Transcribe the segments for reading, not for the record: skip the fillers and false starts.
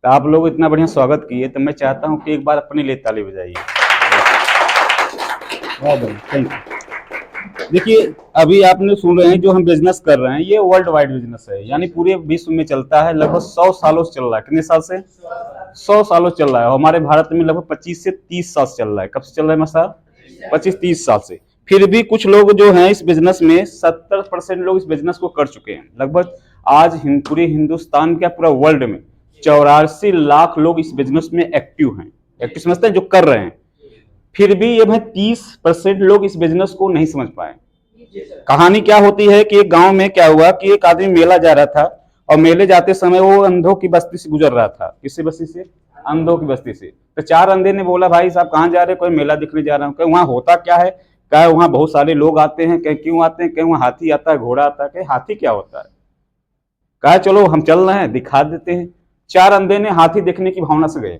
तो आप लोग इतना बढ़िया स्वागत किए, तो मैं चाहता हूं कि एक बार अपने लिए ताली बजाइए। Thank you. देखिए, अभी आपने सुन रहे हैं जो हम बिजनेस कर रहे हैं, ये वर्ल्ड वाइड बिजनेस है, यानी पूरे विश्व में चलता है। लगभग 100 सालों से चल रहा है। कितने साल से? 100 सालों से चल रहा है। और हमारे भारत में लगभग 25 से 30 साल से चल रहा है। कब से चल रहा है मसा? 25-30 साल से। फिर भी कुछ लोग जो हैं इस बिजनेस में 70% लोग इस बिजनेस को कर चुके हैं। लगभग आज पूरे हिंदुस्तान क्या पूरा वर्ल्ड में 84 लाख लोग इस बिजनेस में एक्टिव हैं। एक्टिव समझते हैं, जो कर रहे हैं। फिर भी ये भाई 30% लोग इस बिजनेस को नहीं समझ पाए। कहानी क्या होती है कि एक गांव में क्या हुआ कि एक आदमी मेला जा रहा था, और मेले जाते समय वो अंधों की बस्ती से गुजर रहा था। किससे बस्ती से? अंधों की बस्ती से। तो 4 अंधे ने बोला, भाई साहब कहाँ जा रहे? कोई मेला देखने जा रहा हूँ। वहां होता क्या है? क्या वहां बहुत सारे लोग आते हैं? कहीं क्यों आते हैं? कहीं वहां हाथी आता है, घोड़ा आता है? कहीं हाथी क्या होता है? कहा चलो हम चल रहे हैं, दिखा देते हैं। 4 अंधे ने हाथी देखने की भावना से गए।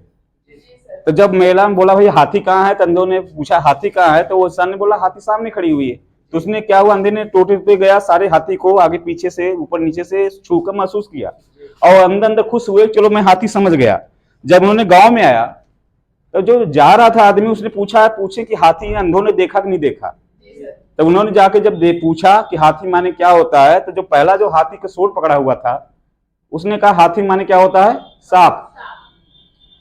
तो जब मेला में बोला भाई हाथी कहाँ है, तो अंधों ने पूछा हाथी कहाँ है, तो वो इंसान ने बोला हाथी सामने खड़ी हुई है। तो उसने क्या हुआ, अंधे ने टोटे पे गया, सारे हाथी को आगे पीछे से ऊपर नीचे से छूकर महसूस किया, और अंदर अंदर खुश हुए, चलो मैं हाथी समझ गया। जब उन्होंने गांव में आया तो जो जा रहा था आदमी, उसने पूछे कि हाथी अंधों ने देखा कि नहीं देखा। तो उन्होंने जाके जब पूछा कि हाथी माने क्या होता है, तो जो पहला जो हाथी का सूंड पकड़ा हुआ था उसने कहा हाथी माने क्या होता है? सांप।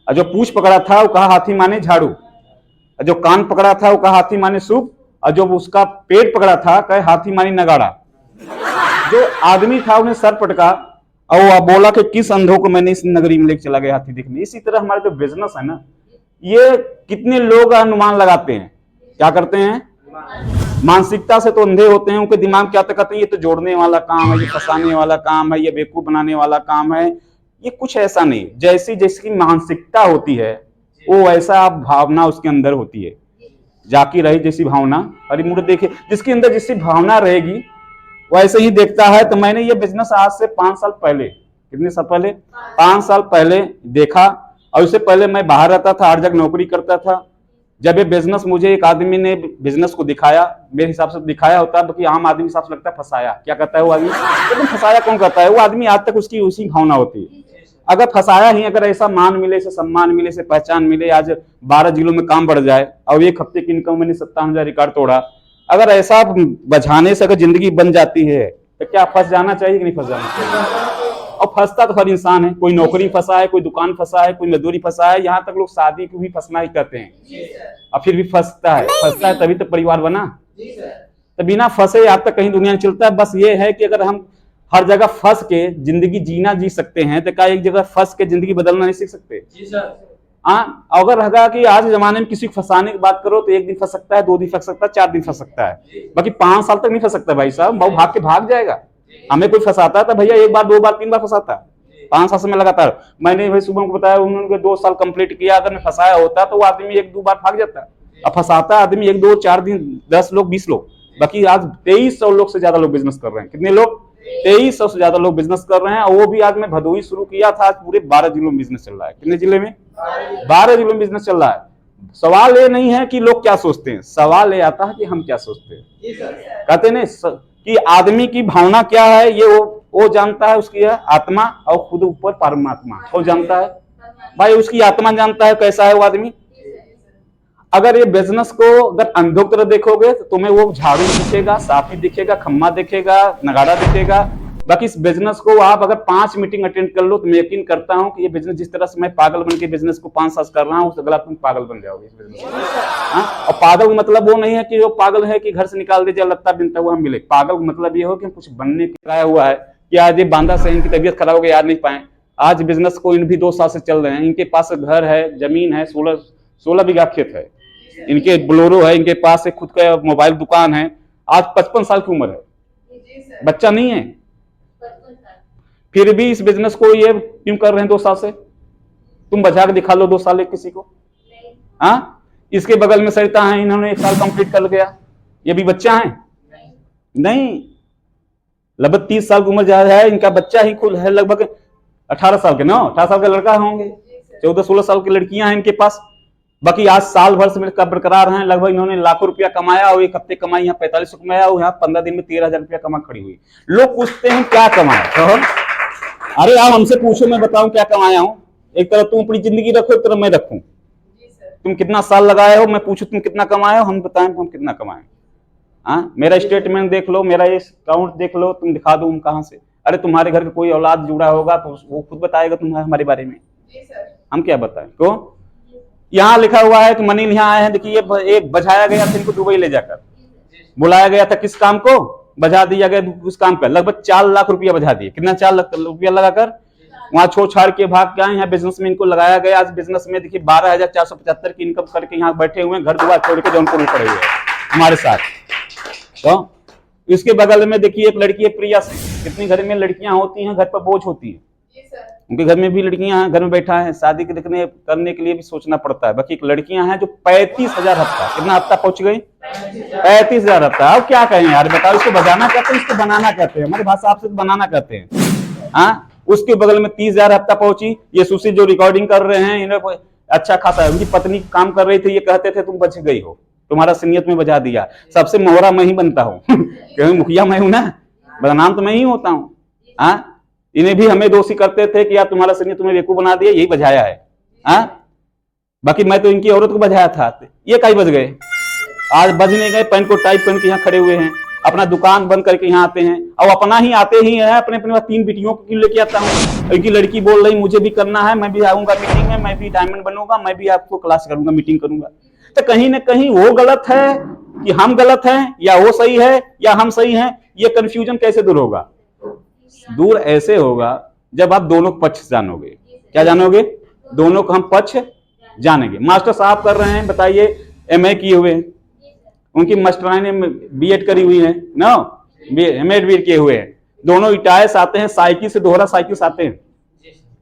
और जो पूंछ पकड़ा था वो कहा हाथी माने झाड़ू। और जो कान पकड़ा था वो कहा हाथी माने सूप। और जो उसका पेट पकड़ा था कहे हाथी माने नगाड़ा। जो आदमी था उन्हें सर पटका और वो बोला कि किस अंधों को मैंने इस नगरी में लेकर चला गया हाथी देखने। इसी तरह हमारा जो बिजनेस है ना, ये कितने लोग अनुमान लगाते हैं, क्या करते हैं? मानसिकता से तो अंधे होते हैं, उनके दिमाग क्या तक कहते हैं ये तो जोड़ने वाला काम है, ये फंसाने वाला काम है, ये बेवकूफ बनाने वाला काम है। ये कुछ ऐसा नहीं। जैसी जैसी मानसिकता होती है वो वैसा भावना उसके अंदर होती है। जाकी रही जैसी भावना हरी मूर्त देखे। जिसके अंदर जैसी भावना रहेगी वैसे ही देखता है। तो मैंने ये बिजनेस आज से 5 साल पहले, कितने साल पहले? 5 साल पहले देखा। और उससे पहले मैं बाहर रहता था, हर जगह नौकरी करता था। जब ये बिजनेस मुझे एक आदमी ने बिजनेस को दिखाया, मेरे हिसाब से दिखाया होता कि आम आदमी हिसाब से लगता है फंसाया। क्या कहता है वो आदमी? लेकिन फंसाया कौन कहता है? वो आदमी आज तक उसकी उसी भावना होती है। अगर फंसाया ही, अगर ऐसा मान मिले, इसे सम्मान मिले, इसे पहचान मिले, आज 12 जिलों में काम बढ़ जाए और 1 हफ्ते की इनकम मैंने 57,000 रिकॉर्ड तोड़ा, अगर ऐसा बझाने से अगर जिंदगी बन जाती है तो क्या फंस जाना चाहिए कि नहीं फंस जाना चाहिए? और फंसता तो हर इंसान है। कोई नौकरी फंसा है, कोई दुकान फंसा है, कोई मजदूरी फंसा है, यहाँ तक लोग शादी को भी फंसना ही कहते हैं। और फिर भी फंसता है तभी तो परिवार बना। तो बिना फंसे आज तक कहीं दुनिया में चलता है। बस ये है कि अगर हम हर जगह फंस के जिंदगी जीना जी सकते हैं तो क्या एक जगह फंस के जिंदगी बदलना नहीं सीख सकते? हाँ, अगर लगा कि आज जमाने में किसी को फंसाने की बात करो तो 1 दिन फंस सकता है, 2 दिन फंस सकता है, 4 दिन फंस सकता है, बाकी 5 साल तक नहीं फंस सकता। भाई साहब बहुत भाग के भाग जाएगा। हमें कोई फंसाता है तो भैया 1 बार 2 बार 3 बार फंसाता है। 5 साल से मैं लगातार, मैंने भाई सुबह को बताया उन्होंने 2 साल कंप्लीट किया। अगर मैं फंसाया होता तो वो आदमी 1-2 बार भाग जाता है। अब फंसाता आदमी 1-2 4 दिन 10 लोग 20 लोग, बाकी आज 2300 लोग से ज्यादा लोग बिजनेस कर रहे हैं। कितने लोग? 2300 से ज्यादा लोग बिजनेस कर रहे हैं। और वो भी आज मैं भदोही शुरू किया था, आज पूरे 12 जिलों में बिजनेस चल रहा है। कितने जिले में? 12 जिलों में बिजनेस चल रहा है। सवाल ये नहीं है कि लोग क्या सोचते हैं, सवाल ये आता है कि हम क्या सोचते हैं। कहते नहीं कि आदमी की भावना क्या है, ये वो जानता है, उसकी है आत्मा, और खुद ऊपर परमात्मा वो जानता है। भाई उसकी आत्मा जानता है कैसा है वो आदमी। अगर ये बिजनेस को अगर अंधों की तरह देखोगे तो तुम्हें वो झाड़ू दिखेगा, साफी दिखेगा, खम्मा दिखेगा, नगाड़ा दिखेगा। बाकी इस बिजनेस को आप अगर 5 मीटिंग अटेंड कर लो तो मैं यकीन करता हूं कि ये बिजनेस जिस तरह से मैं पागल बन के बिजनेस को 5 साल कर रहा हूं, उससे अगला तुम पागल बन जाओगे इस बिजनेस में। हाँ, और पागल मतलब वो नहीं है कि जो पागल है कि घर से निकाल दीजिए लत्ता बिनता हुआ मिले। पागल मतलब ये हो कि कुछ बनने की आया हुआ है कि आज ये बांदा से इनकी तबीयत खराब हो गई, याद नहीं पाए। आज बिजनेस को इन भी 2 साल से चल रहे हैं। इनके पास घर है, जमीन है, 16 बीघा खेत है, इनके बोलेरो है, इनके पास एक खुद का मोबाइल दुकान है। आज 55 साल की उम्र है, बच्चा नहीं है। फिर भी इस बिजनेस को ये क्यों कर रहे हैं 2 साल से? तुम बचा के दिखा लो 2 साल किसी को। हाँ, इसके बगल में सरिता है, इन्होंने 1 साल कंप्लीट कर गया, ये भी बच्चा है? नहीं, लगभग 30 साल की उम्र ज्यादा है, इनका बच्चा ही खुद है लगभग 18 साल के। 18 साल के लड़का होंगे, 14-16 साल की लड़कियां हैं इनके पास। बाकी आज साल भर से मेरे बरकरार हैं। लगभग इन्होंने लाखों रुपया कमाया और 1 हफ्ते कमाई, यहाँ 45 कमाया और यहाँ 15 दिन में 13,000 रुपया कमा खड़ी हुई। लोग पूछते हैं क्या कमाया? अरे आप हमसे पूछो, मैं बताऊं क्या कमाया हूं। एक तरफ तुम अपनी जिंदगी रखो, एक तरफ मैं रखूं। तुम कितना साल लगाए हो, मैं पूछूं तुम कितना कमाए हो, हम बताएं हम कितना कमाए। हाँ, मेरा स्टेटमेंट देख लो, मेरा ये अकाउंट देख लो, तुम दिखा दो हम कहाँ से। अरे तुम्हारे घर का कोई औलाद जुड़ा होगा तो वो खुद बताएगा तुम्हारे हमारे बारे में, हम क्या बताएं। क्यों? यहाँ लिखा हुआ है कि मनील यहाँ आए हैं, देखिए ये बजाया गया था इनको दुबई ले जाकर, बुलाया गया था किस काम को, बजा दिया गया उस काम का, लगभग 4 लाख रुपया बजा दिए। कितना? 4 लाख रुपया लगाकर वहां छोड़ छाड़ के भाग के आए। यहाँ बिजनेस में इनको लगाया गया। आज बिजनेस में देखिए 12,475 की इनकम करके यहाँ बैठे हुए हैं, घर दुआर छोड़ के जौनपुर में पड़े हुए हैं हमारे साथ। तो इसके बगल में देखिए एक लड़की है प्रिया सिंह। कितनी घर में लड़कियां होती हैं, घर पर बोझ होती है, उनके घर में भी लड़कियां घर में बैठा है, शादी के देखने करने के लिए भी सोचना पड़ता है। बाकी एक लड़कियां हैं जो 35,000 हफ्ता, कितना हफ्ता पहुंच गई? 35,000 हफ्ता। अब क्या कहें यार, बताओ, इसको बजाना कहते हैं, इसको बनाना कहते हैं, हमारे भाषा आपसे बनाना कहते हैं। हाँ, उसके बगल में 30,000 हफ्ता पहुंची ये सुशील जो रिकॉर्डिंग कर रहे हैं, इन्हें अच्छा खासा है। उनकी पत्नी काम कर रही थी, ये कहते थे तुम बच गई हो, तुम्हारा सीनियत में बजा दिया। सबसे मोहरा मैं ही बनता हूँ क्योंकि मुखिया मैं हूं ना, बदनाम तो मैं ही होता हूँ। हाँ, इन्हें भी हमें दोषी करते थे कि यार तुम्हारा सीनियर तुम्हें बेवकूफ बना दिया, यही बजाया है। हाँ, बाकी मैं तो इनकी औरत को बजाया था, ये कहीं बज गए? आज बज नहीं गए, पैंट को टाइट पहन के यहाँ खड़े हुए हैं, अपना दुकान बंद करके यहाँ आते हैं। और अपना ही आते ही है, अपने अपने 3 बेटियों को लेके आता हूँ। इनकी लड़की बोल रही मुझे भी करना है, मैं भी आऊंगा मीटिंग में, मैं भी डायमंड बनूंगा, मैं भी आपको क्लास करूंगा, मीटिंग करूंगा। तो कहीं ना कहीं वो गलत है कि हम गलत हैं, या वो सही है या हम सही हैं? ये कंफ्यूजन कैसे दूर होगा? दूर ऐसे होगा जब आप दोनों पक्ष जानोगे। क्या जानोगे? दोनों को हम पक्ष जानेंगे। मास्टर साहब कर रहे हैं, बताइए, MA किए हुए हैं, उनकी मास्टरानी ने BEd करी हुई है ना, MA भी किए हुए हैं, दोनों इटायर्स आते हैं, साइकिल से दोहरा साइकिल से आते हैं।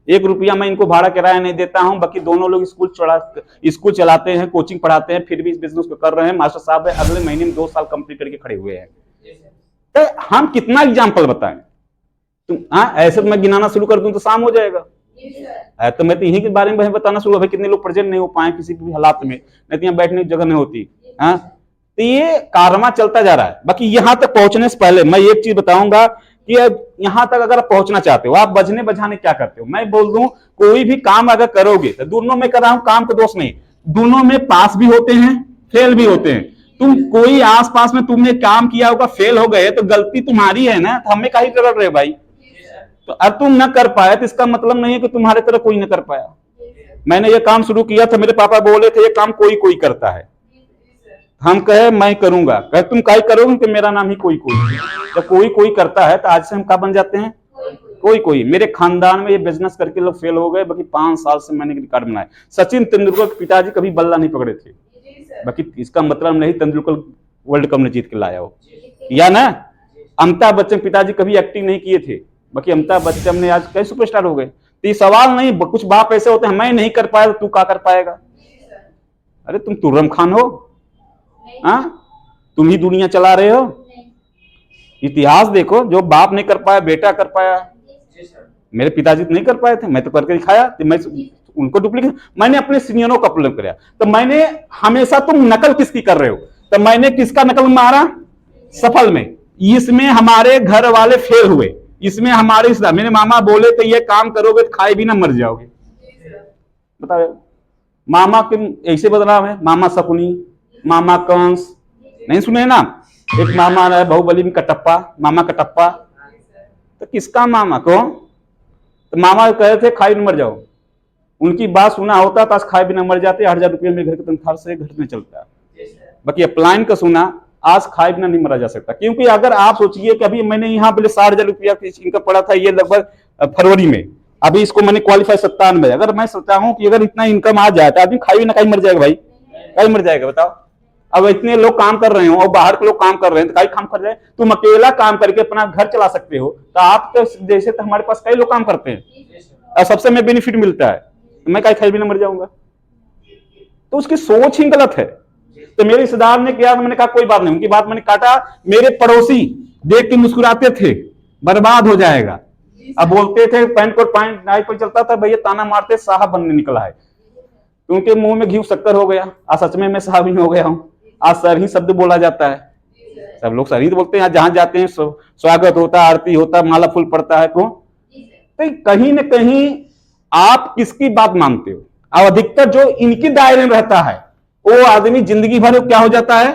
1 रुपया मैं इनको भाड़ा किराया नहीं देता हूं। बाकी दोनों लोग स्कूल चलाते हैं, कोचिंग पढ़ाते हैं, फिर भी इस बिजनेस को कर रहे हैं। मास्टर साहब अगले महीने में 2 साल कंप्लीट करके खड़े हुए हैं। तो हम कितना एग्जाम्पल बताएं? तुम ऐसे तो मैं गिनाना शुरू कर दूं तो शाम हो जाएगा। तो मैं तो यही के बारे में बताना शुरू, भाई कितने लोग प्रेजेंट नहीं हो पाए किसी भी हालात में, नहीं तो यहाँ बैठने की जगह नहीं होती। तो ये कारवा चलता जा रहा है। बाकी यहाँ तक पहुंचने से पहले मैं एक चीज बताऊंगा कि यहाँ तक अगर आप पहुंचना चाहते हो, आप बजने बजाने क्या करते हो? मैं बोल दूं, कोई भी काम अगर करोगे तो दोनों में कर रहा हूं, काम को दोष नहीं, दोनों में पास भी होते हैं, फेल भी होते हैं। तुम कोई आसपास में तुमने काम किया होगा, फेल हो गए तो गलती तुम्हारी है ना, तो हमें काहे कर रहे हो भाई? तो अब तुम न कर पाए तो इसका मतलब नहीं है कि तुम्हारे तरह कोई न कर पाया। मैंने ये काम शुरू किया था, मेरे पापा बोले थे ये काम कोई कोई करता है, हम कहे मैं करूंगा, कहे तुम काय करोगे कि मेरा नाम ही कोई कोई। जब कोई कोई करता है तो आज से हम क्या बन जाते हैं? कोई कोई। मेरे खानदान में ये बिजनेस करके लोग फेल हो गए, बाकी 5 साल से मैंने रिकॉर्ड बनाया। सचिन तेंदुलकर के पिताजी कभी बल्ला नहीं पकड़े थे, बाकी इसका मतलब नहीं तेंदुलकर वर्ल्ड कप में जीत के लाया हो, या ना। अमिताभ बच्चन पिताजी कभी एक्टिंग नहीं किए थे, बाकी अमिताभ बच्चन ने आज कई सुपरस्टार हो गए। तो ये सवाल नहीं, कुछ बाप ऐसे होते हैं मैं नहीं कर पाया तो तू क्या कर पाएगा? अरे तुम तुर्रम खान हो? तुम ही दुनिया चला रहे हो? इतिहास देखो, जो बाप नहीं कर पाया बेटा कर पाया। मेरे पिताजी तो नहीं कर पाए थे, मैं तो करके दिखाया। तो मैं उनको डुप्लीकेट, मैंने अपने सीनियरों का प्रॉब्लम कराया। तो मैंने हमेशा, तुम नकल किसकी कर रहे हो? तो मैंने किसका नकल मारा? सफल में। इसमें हमारे घर वाले फेल हुए, इसमें हमारे मेरे मामा बोले तो ये काम करोगे तो खाए भी ना मर जाओगे। बताओ, मामा के ऐसे बदनाम है, मामा शकुनी, मामा कंस, नहीं सुने ना? एक मामा है बाहुबली में कटप्पा, मामा कटप्पा। तो किसका मामा को? तो मामा कहे थे खाई न मर जाओ, उनकी बात सुना होता तो आज खाए भी न मर जाते। 8,000 रुपये में घर के तनख्वाह से घर में चलता। बाकी अपलाइन का सुना, आज खाए बिना नहीं मरा जा सकता। क्योंकि अगर आप सोचिए कि अभी मैंने यहाँ पहले 60,000 रुपया इनका पड़ा था, ये लगभग फरवरी में, अभी इसको मैंने क्वालिफाई 57 में। अगर मैं सोचता हूँ कि अगर इतना इनकम आ जाए तो आदमी खाई ना कहीं मर जाएगा भाई, कहीं मर जाएगा। बताओ, अब इतने लोग काम कर रहे हो और बाहर के लोग काम कर रहे हैं, तो कई काम कर रहे हैं। तुम अकेला काम करके अपना घर चला सकते हो, तो आप जैसे तो हमारे पास कई लोग काम करते हैं और सबसे हमें बेनिफिट मिलता है, तो मैं कहीं खाई भी ना मर जाऊंगा। तो उसकी सोच ही गलत है। तो मेरे रिश्तेदार ने किया, मैंने कहा कोई बात नहीं, उनकी बात मैंने काटा। मेरे पड़ोसी देख के मुस्कुराते थे, बर्बाद हो जाएगा। अब बोलते थे पैंट कोट पैंट नाइट पर चलता था, भैया ताना मारते साहब बनने निकला है, क्योंकि मुंह में घी शक्कर हो गया। आज सच में मैं साहब ही हो गया हूं। आज सर ही शब्द बोला जाता है, सब लोग सर ही तो बोलते हैं। जहां जाते हैं स्वागत होता, आरती होता, माला फूल पड़ता है। क्यों? तो कहीं न कहीं आप किसकी बात मानते हो? अब अधिकतर जो इनके दायरे में रहता है वो आदमी जिंदगी भर क्या हो जाता है,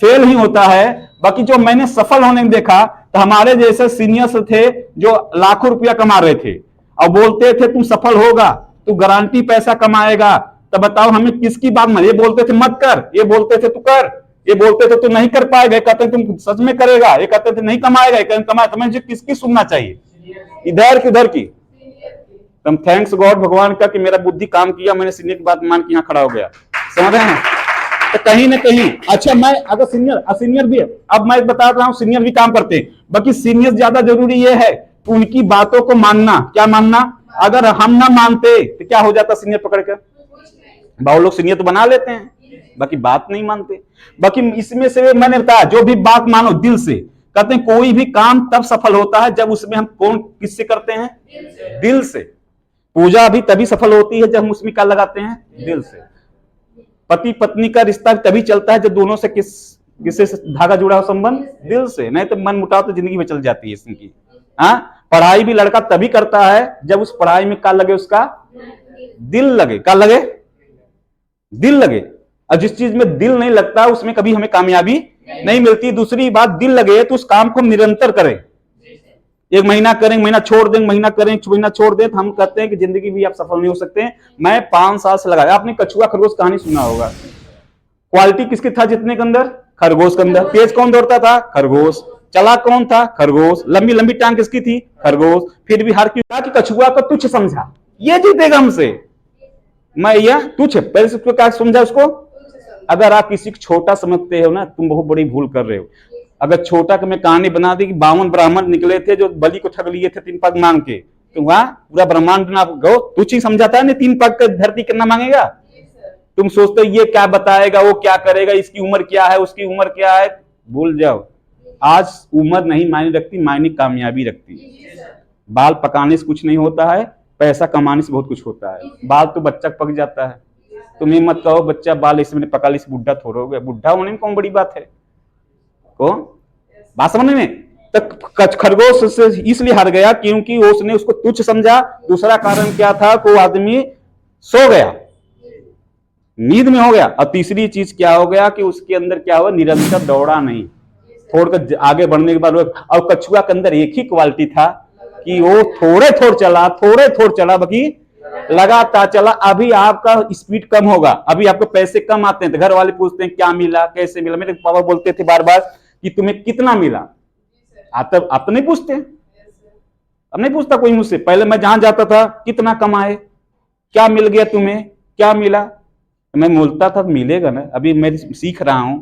फेल ही होता है। बाकी जो मैंने सफल होने में देखा तो हमारे जैसे सीनियर्स थे जो लाखों रुपया कमा रहे थे और बोलते थे तुम सफल होगा, तू गारंटी पैसा कमाएगा। तो बताओ हमें किसकी बात मान? ये बोलते थे मत कर, ये बोलते थे तू कर, ये बोलते थे तू नहीं कर पाएगा, कहते तुम सच में करेगा, ये कहते थे नहीं कमाएगा, ये कमाएगा। तो मुझे किसकी सुनना चाहिए, इधर की उधर की? तुम थैंक्स गॉड भगवान का कि मेरा बुद्धि काम किया, मैंने सीनियर की बात मान के यहाँ खड़ा हो गया। समझ रहे हैं? तो कहीं ना कहीं अच्छा मैं अगर सीनियर भी है, अब मैं बता रहा हूं सीनियर भी काम करते हैं, बाकी सीनियर ज्यादा जरूरी ये है उनकी बातों को मानना। क्या मानना? अगर हम ना मानते तो क्या हो जाता, सीनियर पकड़ कर बहुत लोग सीनियर तो बना लेते हैं, बाकी बात नहीं मानते। बाकी इसमें से मैंने बताया जो भी बात मानो दिल से, कहते हैं कोई भी काम तब सफल होता है जब उसमें हम कौन किससे करते हैं, दिल से। पूजा भी तभी सफल होती है जब हम उसमें क्या लगाते हैं, दिल से। पति पत्नी का रिश्ता तभी चलता है जब दोनों से किससे धागा जुड़ा हो, संबंध दिल से। नहीं तो मन मुटाव तो जिंदगी में चल जाती है इसकी। हाँ, पढ़ाई भी लड़का तभी करता है जब उस पढ़ाई में क्या लगे, उसका दिल लगे। क्या लगे? दिल लगे। और जिस चीज में दिल नहीं लगता उसमें कभी हमें कामयाबी नहीं मिलती। दूसरी बात, दिल लगे तो उस काम को हम निरंतर करें। एक महीना करें, महीना छोड़ दें, महीना करें, महीना छोड़ दें, तो हम कहते हैं कि जिंदगी भी आप सफल नहीं हो सकते। मैं 5 साल से लगाया। आपने कछुआ खरगोश कहानी सुना होगा। क्वालिटी किसकी था जितने के अंदर? खरगोश के अंदर। तेज कौन दौड़ता था? खरगोश। चला कौन था? खरगोश। लंबी लंबी टांग किसकी थी? खरगोश। फिर भी हार क्यों? कि कछुआ को तुच्छ समझा, ये जीतेगा हमसे। मैं यह तुच्छ पहले से क्या समझा उसको? अगर आप किसी को छोटा समझते हो ना, तुम बहुत बड़ी भूल कर रहे हो। अगर छोटा का मैं कहानी बना दी कि 52 ब्राह्मण निकले थे जो बलि को ठग लिए थे 3 पग मांग के, तो वहां पूरा ब्रह्मांड ना गो तुच्छ ही समझाता है ना, 3 पग का धरती कितना मांगेगा? तुम सोचते हो ये क्या बताएगा, वो क्या करेगा, इसकी उम्र क्या है, उसकी उम्र क्या है, भूल जाओ। आज उम्र नहीं मायने रखती, मायने कामयाबी रखती है। बाल पकाने से कुछ नहीं होता है, पैसा कमाने से बहुत कुछ होता है। बाल तो बच्चा पक जाता है। तुम ये मत कहो बच्चा बाल इसमें पका ली बुढ़ा थोड़ा हो गया। बुढ़ा होने में कौन बड़ी बात है? को बात समझ में? तो खरगोश से इसलिए हार गया क्योंकि उसने उसको तुच्छ समझा। दूसरा कारण क्या था? को आदमी सो गया, नींद में हो गया। और तीसरी चीज क्या हो गया कि उसके अंदर क्या हुआ, निरंतर दौड़ा नहीं, थोड़ा आगे बढ़ने के बाद। और कछुआ के अंदर एक ही क्वालिटी था कि वो थोड़े चला, बाकी लगातार चला। अभी आपका स्पीड कम होगा, अभी आपको पैसे कम आते हैं तो घर वाले पूछते हैं क्या मिला, कैसे मिला। मेरे पापा बोलते थे बार बार कि तुम्हें कितना मिला। आप तो नहीं पूछते, अब नहीं पूछता कोई मुझसे। पहले मैं जहां जाता था कितना कमाए, क्या मिल गया तुम्हें, क्या मिला, तो मैं बोलता था मिलेगा ना, अभी मैं सीख रहा हूं।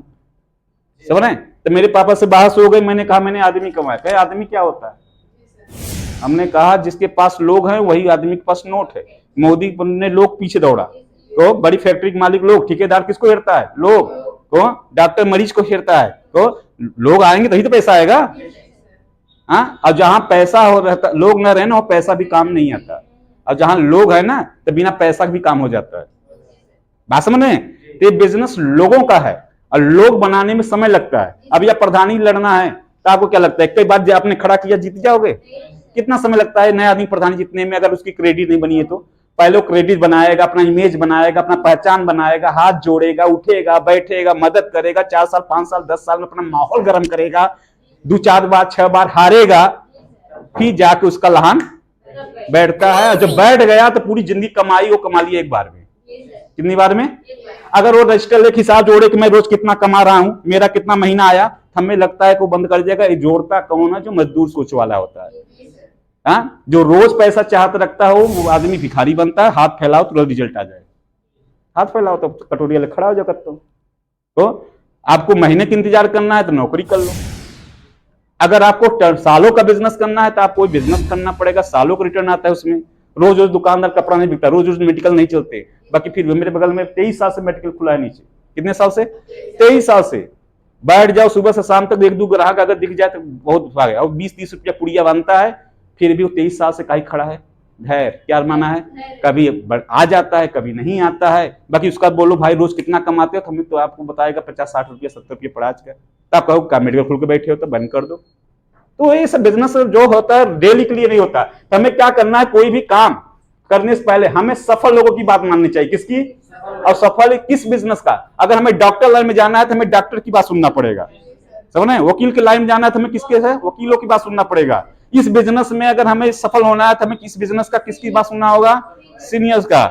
समझ रहे? तो मेरे पापा से बहस हो गई। मैंने कहा मैंने आदमी कमाया। कहे आदमी क्या होता है? हमने कहा जिसके पास लोग हैं वही आदमी के पास नोट है। मोदी ने लोग पीछे दौड़ा, तो बड़ी फैक्ट्री के मालिक लोग, ठेकेदार किसको हेरता है? लोग को। डॉक्टर मरीज को हेरता है, तो लोग आएंगे तभी तो पैसा आएगा। हाँ, और जहां पैसा हो रहता, लोग ना रहे ना, वो पैसा भी काम नहीं आता। और जहां लोग है ना तो बिना पैसा भी काम हो जाता है। बात समझ में? तो ये बिजनेस लोगों का है और लोग बनाने में समय लगता है। अब यह प्रधानी लड़ना है तो आपको क्या लगता है कई बार जो आपने खड़ा किया जीत जाओगे? कितना समय लगता है नया आदमी प्रधानी जीतने में? अगर उसकी क्रेडिट नहीं बनी है तो पहले वो क्रेडिट बनाएगा, अपना इमेज बनाएगा, अपना पहचान बनाएगा, हाथ जोड़ेगा, उठेगा, बैठेगा, मदद करेगा, 4 साल 5 साल 10 साल में अपना माहौल गर्म करेगा, 2-4 बार 6 बार हारेगा, फिर जाके उसका लहान बैठता है। जब बैठ गया तो पूरी जिंदगी कमाई वो कमा लिया एक बार में। कितनी बार में? अगर वो रजिस्टर लेके हिसाब जोड़े कि मैं रोज कितना कमा रहा हूं, मेरा कितना महीना आया, हमें लगता है कि वो बंद कर जाएगा। ये जोड़ता कौन है? जो मजदूर सोच वाला होता है। हाँ, जो रोज पैसा चाहता रखता हो वो आदमी भिखारी बनता है। हाथ फैलाओ तुरंत रिजल्ट आ जाए, हाथ फैलाओ तो कटोरी वाले खड़ा हो जाओ करता हूं। तो आपको महीने का इंतजार करना है तो नौकरी कर लो। अगर आपको सालों का बिजनेस करना है तो आपको बिजनेस करना पड़ेगा, सालों का रिटर्न आता है उसमें। रोज रोज दुकानदार कपड़ा नहीं बिकता, रोज रोज मेडिकल नहीं चलते। बाकी फिर मेरे बगल में 23 साल से मेडिकल खुला है नीचे। कितने साल से? 23 साल से। बैठ जाओ सुबह से शाम तक, 1-2 ग्राहक अगर दिख जाए तो बहुत भागे। और 20-30 रुपया पुड़िया बनता है, फिर भी वो 23 साल से कहीं खड़ा है। धैर्य क्या माना है? कभी आ जाता है, कभी नहीं आता है। बाकी उसका बोलो भाई रोज कितना कमाते हो, तो हमें तो आपको बताएगा 50-60 रुपया 70 रुपया पड़ा आज का। तो आप कहो क्या मेडिकल खोल के बैठे हो तो बंद कर दो। तो ये सब बिजनेस जो होता है डेली के लिए नहीं होता। तो हमें क्या करना है? कोई भी काम करने से पहले हमें सफल लोगों की बात माननी चाहिए। किसकी? और सफल किस बिजनेस का? अगर हमें डॉक्टर लाइन में जाना है तो हमें डॉक्टर की बात सुनना पड़ेगा, समझ रहे हैं? वकील के लाइन में जाना है तो हमें किसके है? वकीलों की बात सुनना पड़ेगा। इस बिजनेस में अगर हमें सफल होना है तो हमें किस बिजनेस का किसकी बात सुनना होगा? सीनियर्स का।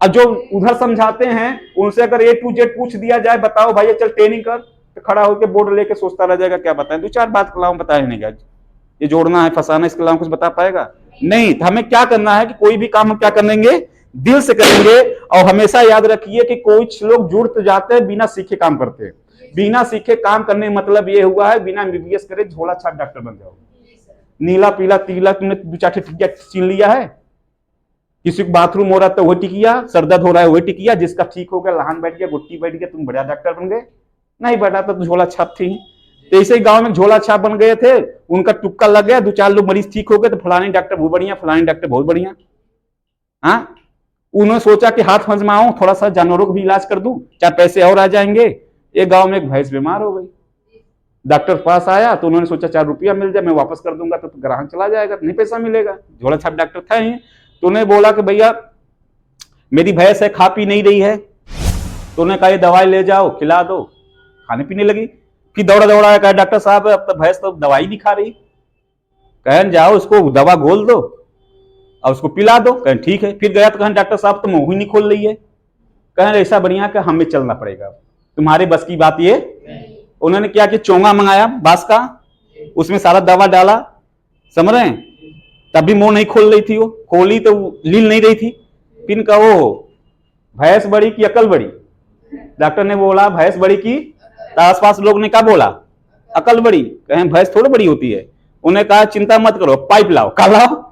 अब जो उधर समझाते हैं उनसे अगर A to Z पूछ दिया जाए, बताओ भाई चल ट्रेनिंग कर, तो खड़ा होकर बोर्ड लेके सोचता रह जाएगा क्या बताएं, दो चार बात के अलावा बताया नहीं गया, ये जोड़ना है फंसाना, इसके अलावा कुछ बता पाएगा नहीं। तो हमें क्या करना है कि कोई भी काम हम क्या करेंगे? दिल से करेंगे। और हमेशा याद रखिए कि कुछ लोग जुड़ तो जाते हैं, बिना सीखे काम करते हैं। बिना सीखे काम करने का मतलब ये हुआ है बिना MBBS करे झोला छाप डॉक्टर बन जाओ। नीला पीला तीला तुमने दो चार टिकिया छीन लिया है, किसी को बाथरूम हो रहा था वही टिकिया, सर दर्द हो रहा है वही टिकिया, जिसका ठीक हो गया लहान बैठ गया गुट्टी बैठ गया, तुम बढ़िया डॉक्टर बन गए। नहीं बैठा तो झोला छाप थी। तो ऐसे ही गांव में झोला छाप बन गए थे, उनका तुक्का लग गया, दो चार लोग मरीज ठीक हो गए तो फलानी डॉक्टर बहुत बढ़िया, फलानी डॉक्टर बहुत बढ़िया। हाँ, उन्होंने सोचा कि हाथ फंजमाऊं, थोड़ा सा जानवरों को भी इलाज कर दूं, 4 पैसे और आ जाएंगे। एक गांव में एक भैंस बीमार हो गई, डॉक्टर पास आया तो उन्होंने सोचा 4 रुपया मिल जाए, मैं वापस कर दूंगा तो ग्राहक चला जाएगा, नहीं पैसा मिलेगा। झोला छाप डॉक्टर था ही, तो उन्हें बोला कि भैया मेरी भैंस है, खा पी नहीं रही है। तो उन्हें कहा ये दवाई ले जाओ खिला दो, खाने पीने लगी। फिर दौड़ा दौड़ा कहा डॉक्टर साहब अब तो भैंस तो दवाई नहीं खा रही। कहें जाओ उसको दवा घोल दो और उसको पिला दो। कहें ठीक है। फिर गया तो कहें डॉक्टर साहब तो मुंह ही नहीं खोल रही है। कहें ऐसा बढ़िया कि हमें चलना पड़ेगा, तुम्हारे बस की बात ये। उन्होंने क्या कि चोंगा मंगाया बांस का, उसमें सारा दवा डाला, समझ रहे हैं? तभी मुंह नहीं खोल रही थी, वो खोली तो लील नहीं रही थी। फिर कहा वो भैंस बड़ी की अकल बड़ी? डॉक्टर ने बोला भैंस बड़ी की, तो आसपास लोग ने क्या बोला? अकल बड़ी। कहें भैंस थोड़ी बड़ी होती है। उन्हें कहा चिंता मत करो, पाइप लाओ। क्या लाओ?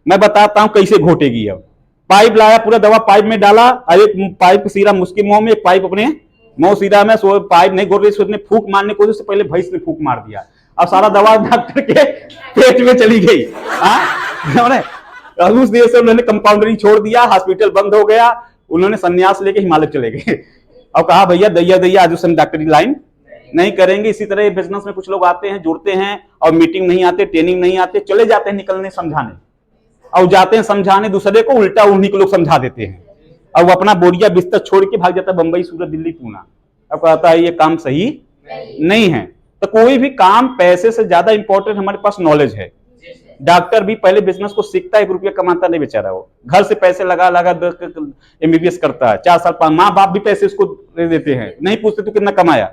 मैं बताता हूं कैसे घोटेगी। अब पाइप लाया, पूरा दवा पाइप में डाला, और एक पाइप सीरा मुस्की मुंह में, एक पाइप अपने मुंह सीधा में। सो पाइप नहीं घोट रही, उसने फूंक मारने की कोशिश से पहले भैंस ने फूंक मार दिया, अब सारा दवा डॉक्टर के पेट में चली गई। उस देर से उन्होंने कंपाउंडरिंग छोड़ दिया, हॉस्पिटल बंद हो गया, उन्होंने संन्यास लेके हिमालय चले गए और कहा भैया दैया दैया आज उस डॉक्टरी लाइन नहीं करेंगे। इसी तरह बिजनेस में कुछ लोग आते हैं, जुड़ते हैं और मीटिंग नहीं आते, ट्रेनिंग नहीं आते, चले जाते हैं निकलने समझाने, और जाते हैं समझाने दूसरे को, उल्टा उन्हीं को लोग समझा देते हैं, और वो अपना बोरिया बिस्तर छोड़ के भाग जाता है बंबई सूरत दिल्ली पूना। अब कहता है ये काम सही नहीं है। तो कोई भी काम पैसे से ज्यादा इंपॉर्टेंट हमारे पास नॉलेज है। डॉक्टर भी पहले बिजनेस को सीखता है, 1 रुपया कमाता नहीं बेचारा, वो घर से पैसे लगा लगा MBBS करता है, 4 साल माँ बाप भी पैसे उसको दे देते हैं, नहीं पूछते तू कितना कमाया।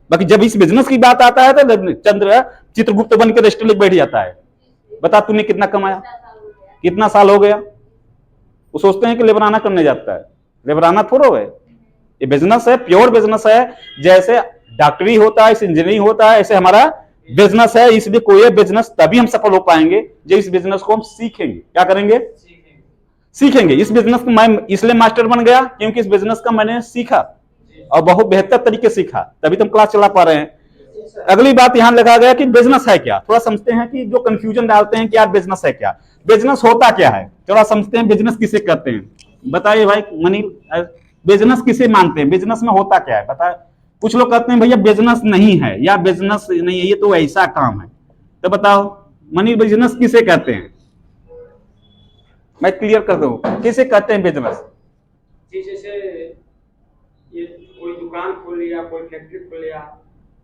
बाकी जब इस बिजनेस की बात आता है तो चंद्र चित्रगुप्त बन के रजिस्टर लेके बैठ जाता है, बता तूने कितना कमाया, कितना साल हो गया। वो सोचते हैं कि लेबराना करने जाता है, लेबराना थोड़ा है, ये बिजनेस है, प्योर बिजनेस है। जैसे डॉक्टरी होता है, इंजीनियरिंग होता है, ऐसे हमारा बिजनेस है। इसलिए कोई बिजनेस तभी हम सफल हो पाएंगे जब इस बिजनेस को हम सीखेंगे। क्या करेंगे? सीखेंगे। इस बिजनेस को मैं इसलिए मास्टर बन गया क्योंकि इस बिजनेस का मैंने सीखा और बहुत बेहतर तरीके सीखा, तभी तो हम क्लास चला पा रहे हैं। अगली बात यहां लिखा गया कि बिजनेस है क्या। थोड़ा समझते हैं कि जो कंफ्यूजन डालते हैं कि यार बिजनेस है क्या, बिजनेस होता क्या है, थोड़ा समझते हैं। बिजनेस किसे कहते हैं बताइए भाई मनील, बिजनेस किसे मानते हैं, बिजनेस में होता क्या है बताए। कुछ लोग कहते हैं भैया बिजनेस नहीं है या बिजनेस नहीं है, ये तो ऐसा काम है। तो बताओ मनील बिजनेस किसे कहते हैं? मैं क्लियर कर दूं, किसे कहते हैं बिजनेस? जैसे ये कोई दुकान खोल लिया, कोई फैक्ट्री खोल लिया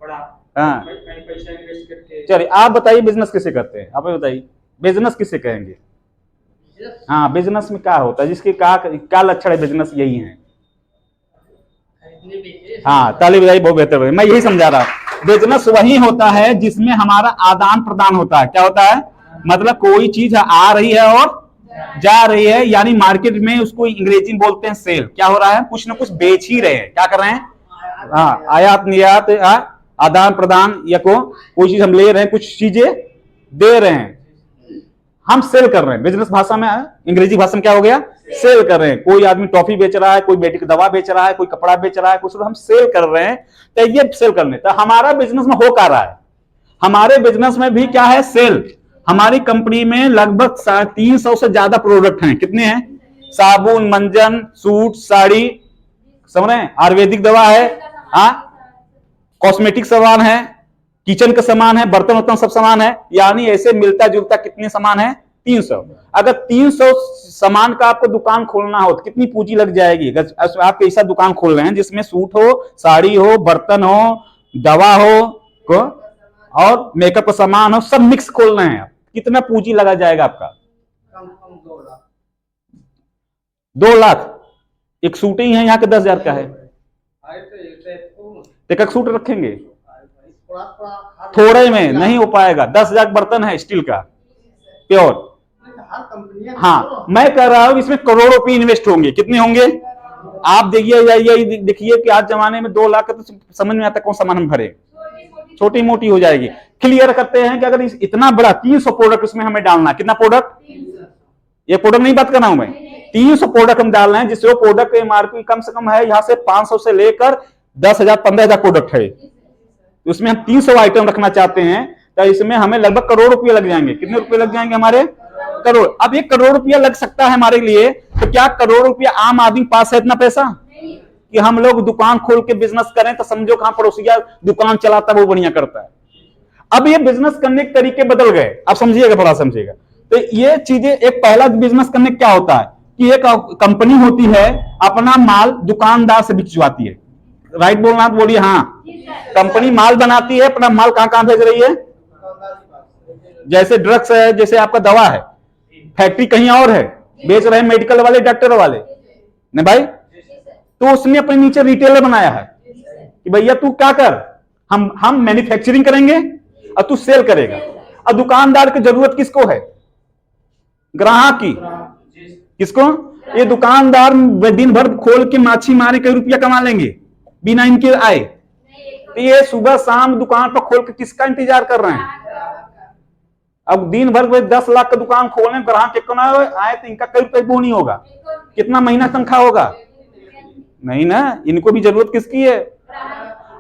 बड़ा, हाँ पैसा इन्वेस्ट करके। चलिए आप बताइए बिजनेस किसे कहते हैं, आप बताइए बिजनेस किसे कहेंगे? हाँ बिजनेस में क्या होता है, जिसके क्या लक्षण है बिजनेस यही है। हाँ ताली बजाई, बहुत बेहतर। मैं यही समझा रहा हूँ, बिजनेस वही होता है जिसमें हमारा आदान प्रदान होता है। क्या होता है? मतलब कोई चीज आ रही है और जा रही है, यानी मार्केट में उसको अंग्रेजी में बोलते हैं सेल। क्या हो रहा है? कुछ ना कुछ बेच ही रहे हैं। क्या कर रहे हैं? हाँ आयात निर्यात, आदान प्रदान, या कोई चीज हम ले रहे हैं, कुछ चीजें दे रहे हैं, हम सेल कर रहे हैं। बिजनेस भाषा में, अंग्रेजी भाषा में क्या हो गया? सेल कर रहे हैं। कोई आदमी टॉफी बेच रहा है, कोई बेटी की दवा बेच रहा है, कोई कपड़ा बेच रहा है, कुछ हम सेल कर रहे हैं। तो ये सेल करने, तो हमारा बिजनेस में हो क्या रहा है? हमारे बिजनेस में भी क्या है? सेल। हमारी कंपनी में लगभग 300 से ज्यादा प्रोडक्ट हैं। कितने हैं? साबुन, मंजन, सूट, साड़ी, समझ रहे हैं, आयुर्वेदिक दवा है, कॉस्मेटिक सामान है, किचन का सामान है, बर्तन वर्तन सब सामान है, यानी ऐसे मिलता जुलता कितने सामान है? 300। अगर 300 सामान का आपको दुकान खोलना हो तो कितनी पूंजी लग जाएगी? अगर आप ऐसा दुकान खोल रहे हैं जिसमें सूट हो, साड़ी हो, बर्तन हो, दवा हो और मेकअप का सामान हो, सब मिक्स खोल रहे हैं, कितना पूंजी लगा जाएगा आपका? 2 लाख। एक सूट ही है यहाँ के 10,000 का है, एक सूट रखेंगे थोड़े में नहीं हो पाएगा। 10,000 बर्तन है स्टील का प्योर। हाँ, मैं कह रहा हूं इसमें करोड़ों रुपए इन्वेस्ट होंगे। कितने होंगे आप देखिए, देखिए कि आज जमाने में 2 लाख का तो समझ में आता कौन सामान हम भरे, छोटी मोटी हो जाएगी। क्लियर करते हैं कि अगर इतना बड़ा 300 प्रोडक्ट उसमें हमें डालना, कितना प्रोडक्ट, ये प्रोडक्ट नहीं बात कर रहा हूं मैं, 300 प्रोडक्ट हम डाल रहे हैं, जिससे वो प्रोडक्ट की एमआरपी कम से कम है यहाँ से 500 से लेकर 10,000 15,000 प्रोडक्ट है, उसमें हम 300 आइटम रखना चाहते हैं, तो इसमें हमें लगभग करोड़ रुपये लग जाएंगे। कितने रुपए लग जाएंगे हमारे? करोड़। अब 1 करोड़ रुपया लग सकता है हमारे लिए, तो क्या करोड़ रुपया आम आदमी पास है इतना पैसा कि हम लोग दुकान खोल के बिजनेस करें? तो समझो कहां पड़ोसिया दुकान चलाता है वो बढ़िया करता है। अब ये बिजनेस करने के तरीके बदल गए, आप समझिएगा, बड़ा समझिएगा। तो ये चीजें, एक पहला बिजनेस करने क्या होता है कि एक कंपनी होती है अपना माल दुकानदार से बिचवाती है, राइट बोलना तो बोलिए हाँ। कंपनी माल बनाती है, अपना माल कहां कहां भेज रही है? जैसे ड्रग्स है, जैसे आपका दवा है, फैक्ट्री कहीं और है, बेच रहे हैं मेडिकल वाले, डॉक्टर वाले, नहीं भाई? तो उसने अपने नीचे रिटेलर बनाया है कि भैया तू क्या कर, हम मैन्युफैक्चरिंग करेंगे और तू सेल करेगा। और दुकानदार की जरूरत किसको है? ग्राहक की। किसको? ये दुकानदार दिन भर खोल के माछी मारे कई रुपया कमा लेंगे बिना इनके आए, तो ये सुबह शाम दुकान पर खोल के किसका इंतजार कर रहे हैं? अब दिन भर 10 लाख का दुकान खोलने, ग्राहक एक आए तो इनका कई रुपये वो नहीं होगा, कितना महीना तनख्वाह होगा? नहीं ना, इनको भी जरूरत किसकी है?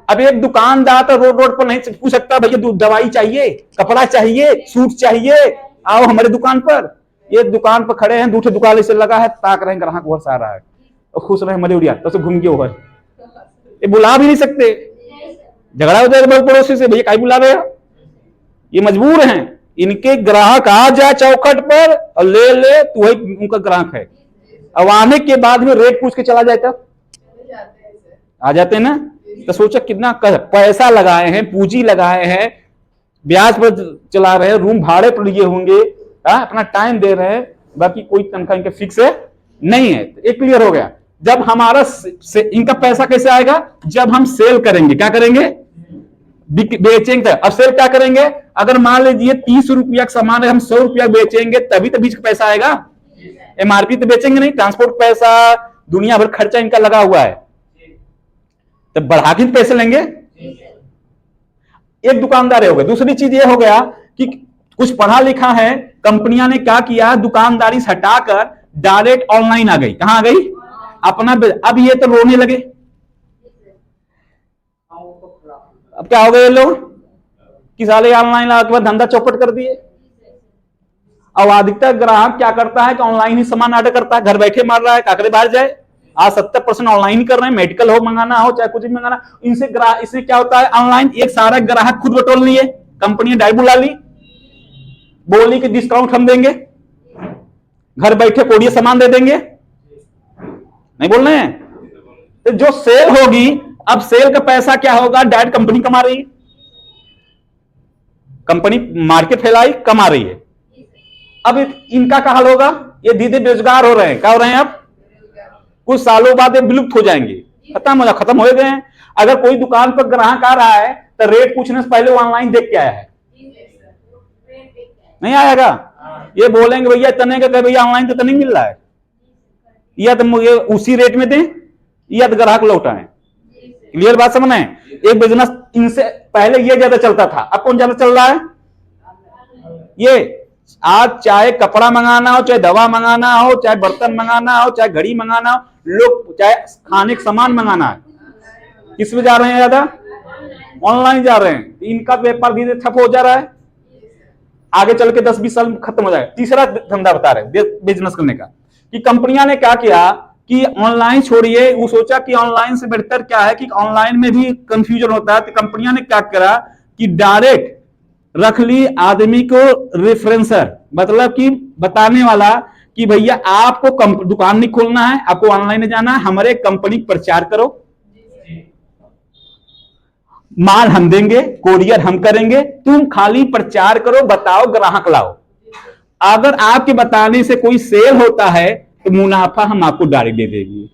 अब एक दुकानदार तो रोड रोड पर नहीं पूछ सकता भैया दवाई चाहिए, कपड़ा चाहिए, सूट चाहिए, आओ हमारे दुकान पर। ये दुकान पर खड़े हैं, दूसरे दुकान से लगा है, ताक रहे हैं, ग्राहक बहुत आ रहा है और खुश रहे मरे उड़िया तो घूम के हुआ, ये बुला भी नहीं सकते, झगड़ा हो जाएगा पड़ोसी से, भैया काहे बुला रहे हो? ये मजबूर हैं, इनके ग्राहक आ जाए चौखट पर और ले तो वही उनका ग्राहक है। अब आने के बाद में रेट पूछ के चला जाए तब आ जाते हैं ना। तो सोचा कितना पैसा लगाए हैं, पूंजी लगाए हैं, ब्याज पर चला रहे हैं, रूम भाड़े पर लिए होंगे, अपना टाइम दे रहे हैं, बाकी कोई तनख्वाह इनका फिक्स है नहीं है। तो एक क्लियर हो गया। जब हमारा इनका पैसा कैसे आएगा? जब हम सेल करेंगे। क्या करेंगे? बेचेंगे। अब सेल क्या करेंगे? अगर मान लीजिए 30 रुपया का सामान है, हम 100 रुपया बेचेंगे, तभी तो बीच का पैसा आएगा। एमआरपी तो बेचेंगे नहीं, ट्रांसपोर्ट पैसा, दुनिया भर खर्चा इनका लगा हुआ है, तो बढ़ा के पैसे लेंगे। एक दुकानदार हो गया। दूसरी चीज ये हो गया कि कुछ पढ़ा लिखा है, कंपनियां ने क्या किया, दुकानदारी से हटाकर डायरेक्ट ऑनलाइन आ गई। कहां आ गई? अपना। अब ये तो रोने लगे, अब क्या हो गए लोग कि साले ऑनलाइन आने के बाद धंधा चौपट कर दिए। अब अधिकतर ग्राहक क्या करता है कि ऑनलाइन ही सामान ऑर्डर करता है, घर बैठे मार रहा है, काकरे बाहर जाए। आज 70% ऑनलाइन कर रहे हैं, मेडिकल हो मंगाना हो चाहे कुछ भी मंगाना। इससे क्या होता है, ऑनलाइन एक सारा ग्राहक खुद बटोर लिए, कंपनी डायरेक्ट बुला ली, बोली कि डिस्काउंट हम देंगे, घर बैठे कोडिया सामान दे देंगे, नहीं बोल रहे हैं? तो जो सेल होगी, अब सेल का पैसा क्या होगा? डायरेक्ट कंपनी कमा रही है, कंपनी मार्केट फैलाई, कमा रही है। अब इनका क्या हाल होगा? ये धीरे बेरोजगार हो रहे हैं। क्या हो रहे हैं? अब कुछ सालों बाद ये विलुप्त हो जाएंगे, खत्म हो गए हैं। अगर कोई दुकान पर ग्राहक आ रहा है तो रेट पूछने से पहले वो ऑनलाइन देख के आया है, नहीं आएगा। ये बोलेंगे भैया इतने का, भैया ऑनलाइन तो इतना नहीं मिल रहा है, या तो ये उसी रेट में दें या तो ग्राहक लौटाएं। क्लियर बात समझ में? एक बिजनेस इनसे पहले ये ज्यादा चलता था, अब कौन ज्यादा चल रहा है? ये। आज चाहे कपड़ा मंगाना हो, चाहे दवा मंगाना हो, चाहे बर्तन मंगाना हो, चाहे घड़ी मंगाना हो, लोग चाहे खाने का सामान मंगाना है, किस में जा रहे हैं? ज्यादा ऑनलाइन जा रहे हैं। इनका व्यापार धीरे ठप हो जा रहा है, आगे चल के 10-20 साल में खत्म हो जाएगा। तीसरा धंधा बता रहे बिजनेस करने का कि कंपनियां ने क्या किया कि ऑनलाइन छोड़िए, वो सोचा कि ऑनलाइन से बेहतर क्या है कि ऑनलाइन में भी कंफ्यूजन होता है, तो कंपनियां ने क्या करा कि डायरेक्ट रख ली आदमी को रेफरेंसर, मतलब कि बताने वाला कि भैया आपको दुकान नहीं खोलना है, आपको ऑनलाइन जाना है, हमारे कंपनी प्रचार करो, माल हम देंगे, कोरियर हम करेंगे, तुम खाली प्रचार करो, बताओ, ग्राहक लाओ। अगर आपके बताने से कोई सेल होता है तो मुनाफा हम आपको डायरेक्ट दे देंगे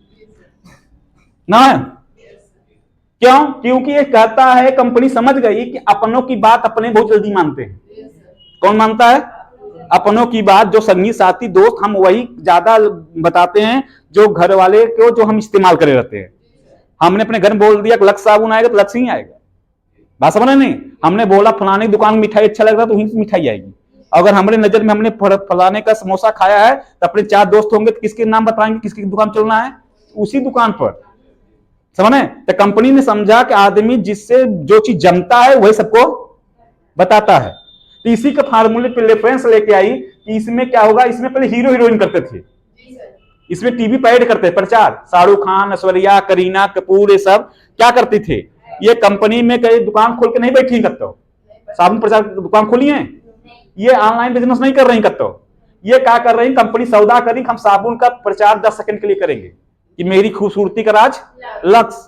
ना। क्यों? क्योंकि ये कहता है, कंपनी समझ गई कि अपनों की बात अपने बहुत जल्दी मानते हैं। कौन मानता है? अपनों की बात, जो संगी साथी दोस्त, हम वही ज्यादा बताते हैं जो घर वाले को, जो हम इस्तेमाल करे रहते हैं। हमने अपने घर में बोल दिया कि लक्स साबुन आएगा तो लक्स ही आएगा, बात समझ नहीं। हमने बोला फलाने की दुकान में मिठाई अच्छा लग रहा तो वहीं से मिठाई आएगी। अगर हमारे नजर में हमने फलाने का समोसा खाया है तो अपने 4 दोस्त होंगे तो किसके नाम बताएंगे, किसकी दुकान चलना है, उसी दुकान पर। समझे? तो कंपनी ने समझा कि आदमी जिससे जो चीज जमता है वही सबको बताता है। तो इसी के फार्मूले पे रेफरेंस लेके आई कि इसमें क्या होगा। इसमें पहले हीरो हीरोइन करते थे, इसमें टीवी पे ऐड करते प्रचार, शाहरुख खान, ऐश्वर्या, करीना कपूर, ये सब क्या करते थे। ये कंपनी में कहीं दुकान खोल के नहीं बैठी करते हो, साबुन प्रचार दुकान खोली है, ये ऑनलाइन बिजनेस नहीं कर रही करते हो। ये क्या कर रही, कंपनी सौदा करी, हम साबुन का प्रचार 10 सेकंड के लिए करेंगे कि मेरी खूबसूरती का राज लक्स,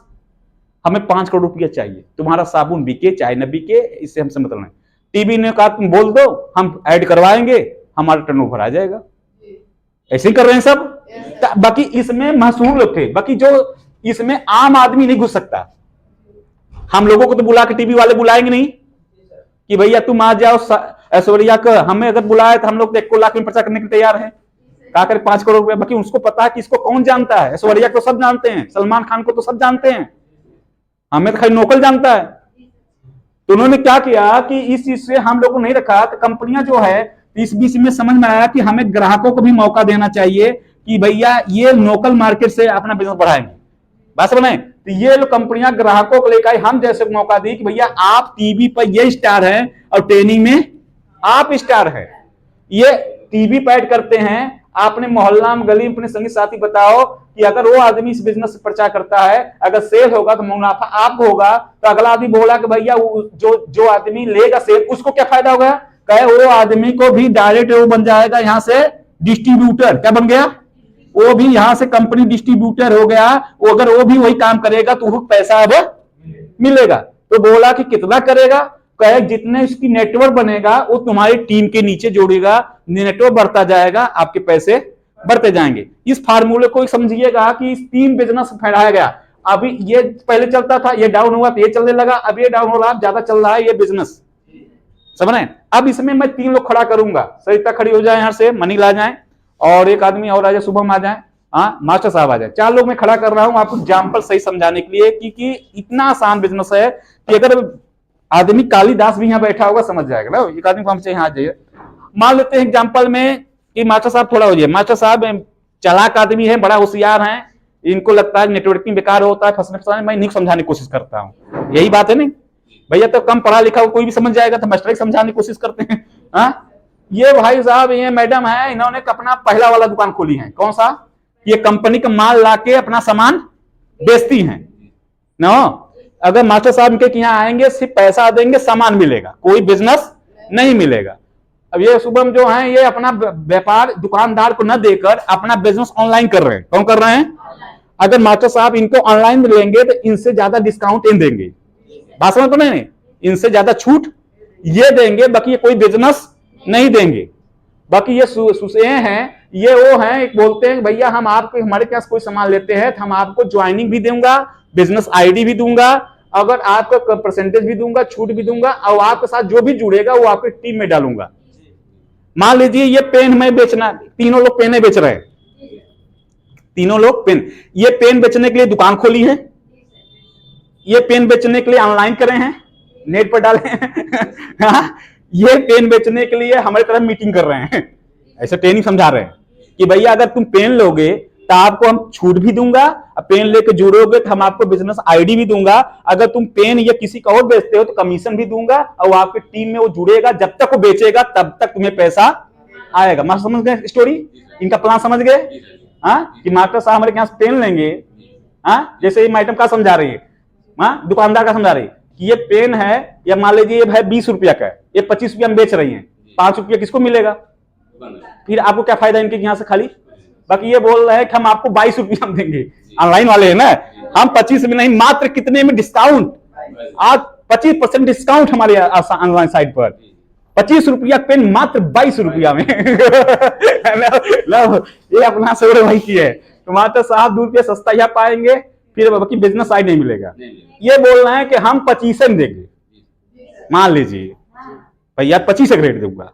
हमें 5 करोड़ रुपया चाहिए, तुम्हारा साबुन बिके चाहे न बिके, इससे हमसे मतलब नहीं। टीवी ने कहा तुम बोल दो, हम ऐड करवाएंगे, हमारा टर्नओवर आ जाएगा। ऐसे ही कर रहे हैं सब। बाकी इसमें महसूल लोग थे, बाकी जो इसमें आम आदमी नहीं घुस सकता। हम लोगों को तो बुला के टीवी वाले बुलाएंगे नहीं कि भैया तुम आ जाओ ऐश्वर्या का, हमें अगर बुलाए तो हम लोग 1 लाख में प्रचार करने के लिए तैयार हैं। क्या करे 5 करोड़ रुपए। बाकी उसको पता है कि इसको कौन जानता है, ऐश्वर्या को सब जानते हैं, सलमान खान को तो सब जानते हैं, हमें तो खाली नौकल जानता है। तो उन्होंने क्या किया कि इस चीज से हम लोग को नहीं रखा। तो कंपनियां जो है इस बीच में समझ में आया कि हमें ग्राहकों को भी मौका देना चाहिए कि भैया ये लोकल मार्केट से अपना बिजनेस बढ़ाएंगे, बात समझ में। तो ये लोग कंपनियां ग्राहकों को लेकर हम जैसे मौका दी कि भैया आप टीवी पर ये स्टार है और ट्रेनिंग में आप स्टार है। ये टीवी पर ऐड करते हैं, आपने मोहल्ला में गली में अपने संगी साथी बताओ कि अगर वो आदमी इस बिजनेस से प्रचार करता है, अगर सेल होगा तो मुनाफा आपको होगा। तो अगला आदमी बोला कि भैया जो आदमी लेगा सेल, उसको क्या फायदा होगा, कहे वो आदमी को भी डायरेक्ट वो बन जाएगा यहां से डिस्ट्रीब्यूटर। क्या बन गया? वो भी यहां से कंपनी डिस्ट्रीब्यूटर हो गया। वो अगर वो भी वही काम करेगा तो पैसा अब मिलेगा। तो बोला कि कितना करेगा, कहे जितने इसकी नेटवर्क बनेगा वो तुम्हारी टीम के नीचे जोड़ेगा, नेटवर्क बढ़ता जाएगा, आपके पैसे बढ़ते जाएंगे। इस फार्मूले को समझिएगा कि इस 3 बिजनेस फैलाया गया। अभी ये पहले चलता था, ये डाउन हुआ तो ये चलने लगा, अब ये डाउन हो रहा, ज्यादा चल रहा है ये बिजनेस, समझ रहे। अब इसमें मैं 3 लोग खड़ा करूंगा, सरिता खड़ी हो जाए, यहां से मनीला आ जाए और एक आदमी और आ जाए, शुभम आ जाए, हाँ मास्टर साहब आ जाए। 4 लोग मैं खड़ा कर रहा हूं आपको एग्जाम्पल सही समझाने के लिए कि इतना आसान बिजनेस है कि अगर आदमी कालिदास भी यहां बैठा होगा समझ जाएगा ना। एक आदमी को हमसे यहाँ आ जाइए, मान लेते हैं एग्जाम्पल में कि मास्टर साहब थोड़ा हो जाए। मास्टर साहब चालाक आदमी है, बड़ा होशियार है, इनको लगता है नेटवर्किंग बेकार होता है, फंसने मैं नहीं समझाने की कोशिश करता हूँ। यही बात है नहीं भैया, तो कम पढ़ा लिखा कोई भी समझ जाएगा, तो मास्टर समझाने की कोशिश करते हैं। हाँ ये भाई साहब, ये मैडम है, इन्होंने अपना पहला वाला दुकान खोली है। कौन सा? ये कंपनी का माल लाके अपना सामान बेचती हैं ना। अगर मास्टर साहब के यहाँ आएंगे सिर्फ पैसा देंगे, सामान मिलेगा, कोई बिजनेस नहीं मिलेगा। अब ये शुभम जो है ये अपना व्यापार दुकानदार को न देकर अपना बिजनेस ऑनलाइन कर रहे हैं। कौन कर रहे हैं? अगर मास्टर साहब इनको ऑनलाइन में लेंगे तो इनसे ज्यादा डिस्काउंट इन देंगे, बात समझ पड़े नहीं, इनसे ज्यादा छूट ये देंगे, बाकी ये कोई बिजनेस नहीं देंगे। बाकी ये सुसे हैं, ये वो हैं, एक बोलते हैं भैया हम आपको हमारे पास कोई सामान लेते हैं तो हम आपको ज्वाइनिंग भी दूंगा, बिजनेस आईडी भी दूंगा, अगर आपका परसेंटेज भी दूंगा, छूट भी दूंगा, और आपके साथ जो भी जुड़ेगा वो आपकी टीम में डालूंगा। मान लीजिए ये पेन मैं बेचना, 3 लोग पेन बेच रहे हैं, 3 लोग पेन, ये पेन बेचने के लिए दुकान खोली है, ये पेन बेचने के लिए ऑनलाइन करे हैं, नेट पर डाले हैं ये पेन बेचने के लिए हमारी तरफ मीटिंग कर रहे हैं, ऐसे ट्रेनिंग समझा रहे हैं कि भैया अगर तुम पेन लोगे तो आपको हम छूट भी दूंगा, पेन लेके जुड़ोगे तो हम आपको बिजनेस आईडी भी दूंगा, अगर तुम पेन या किसी का और बेचते हो तो कमीशन भी दूंगा, और आपकी टीम में वो जुड़ेगा, जब तक वो बेचेगा तब तक तुम्हें पैसा आएगा। मास्टर समझ गए स्टोरी, इनका प्लान समझ गए। हाँ कि मास्टर साहब हमारे यहाँ पेन लेंगे, हाँ जैसे ये मैडम का समझा रही है, हाँ दुकानदार का समझा रही है कि ये पेन है, या मान लीजिए ये भाई 20 रुपया का है, ये 25 रुपया में बेच रही है, 5 रुपया किसको मिलेगा? फिर आपको क्या फायदा इनके यहाँ से खाली। बाकी ये बोल रहे हैं कि हम आपको 22 रुपया हम देंगे, ऑनलाइन वाले है ना, हम 25 में नहीं, मात्र कितने में डिस्काउंट, आज 25% डिस्काउंट हमारे ऑनलाइन साइट पर, 25 रुपया पेन मात्र 22 रुपया में। ये अपना से भाई की है, तो मात्र साहब 2 रुपया सस्ता यहाँ पाएंगे, फिर बाकी बिजनेस साइड नहीं मिलेगा। ये बोल रहे हैं कि हम 25 में देंगे, मान लीजिए भैया 25 का रेट दूंगा,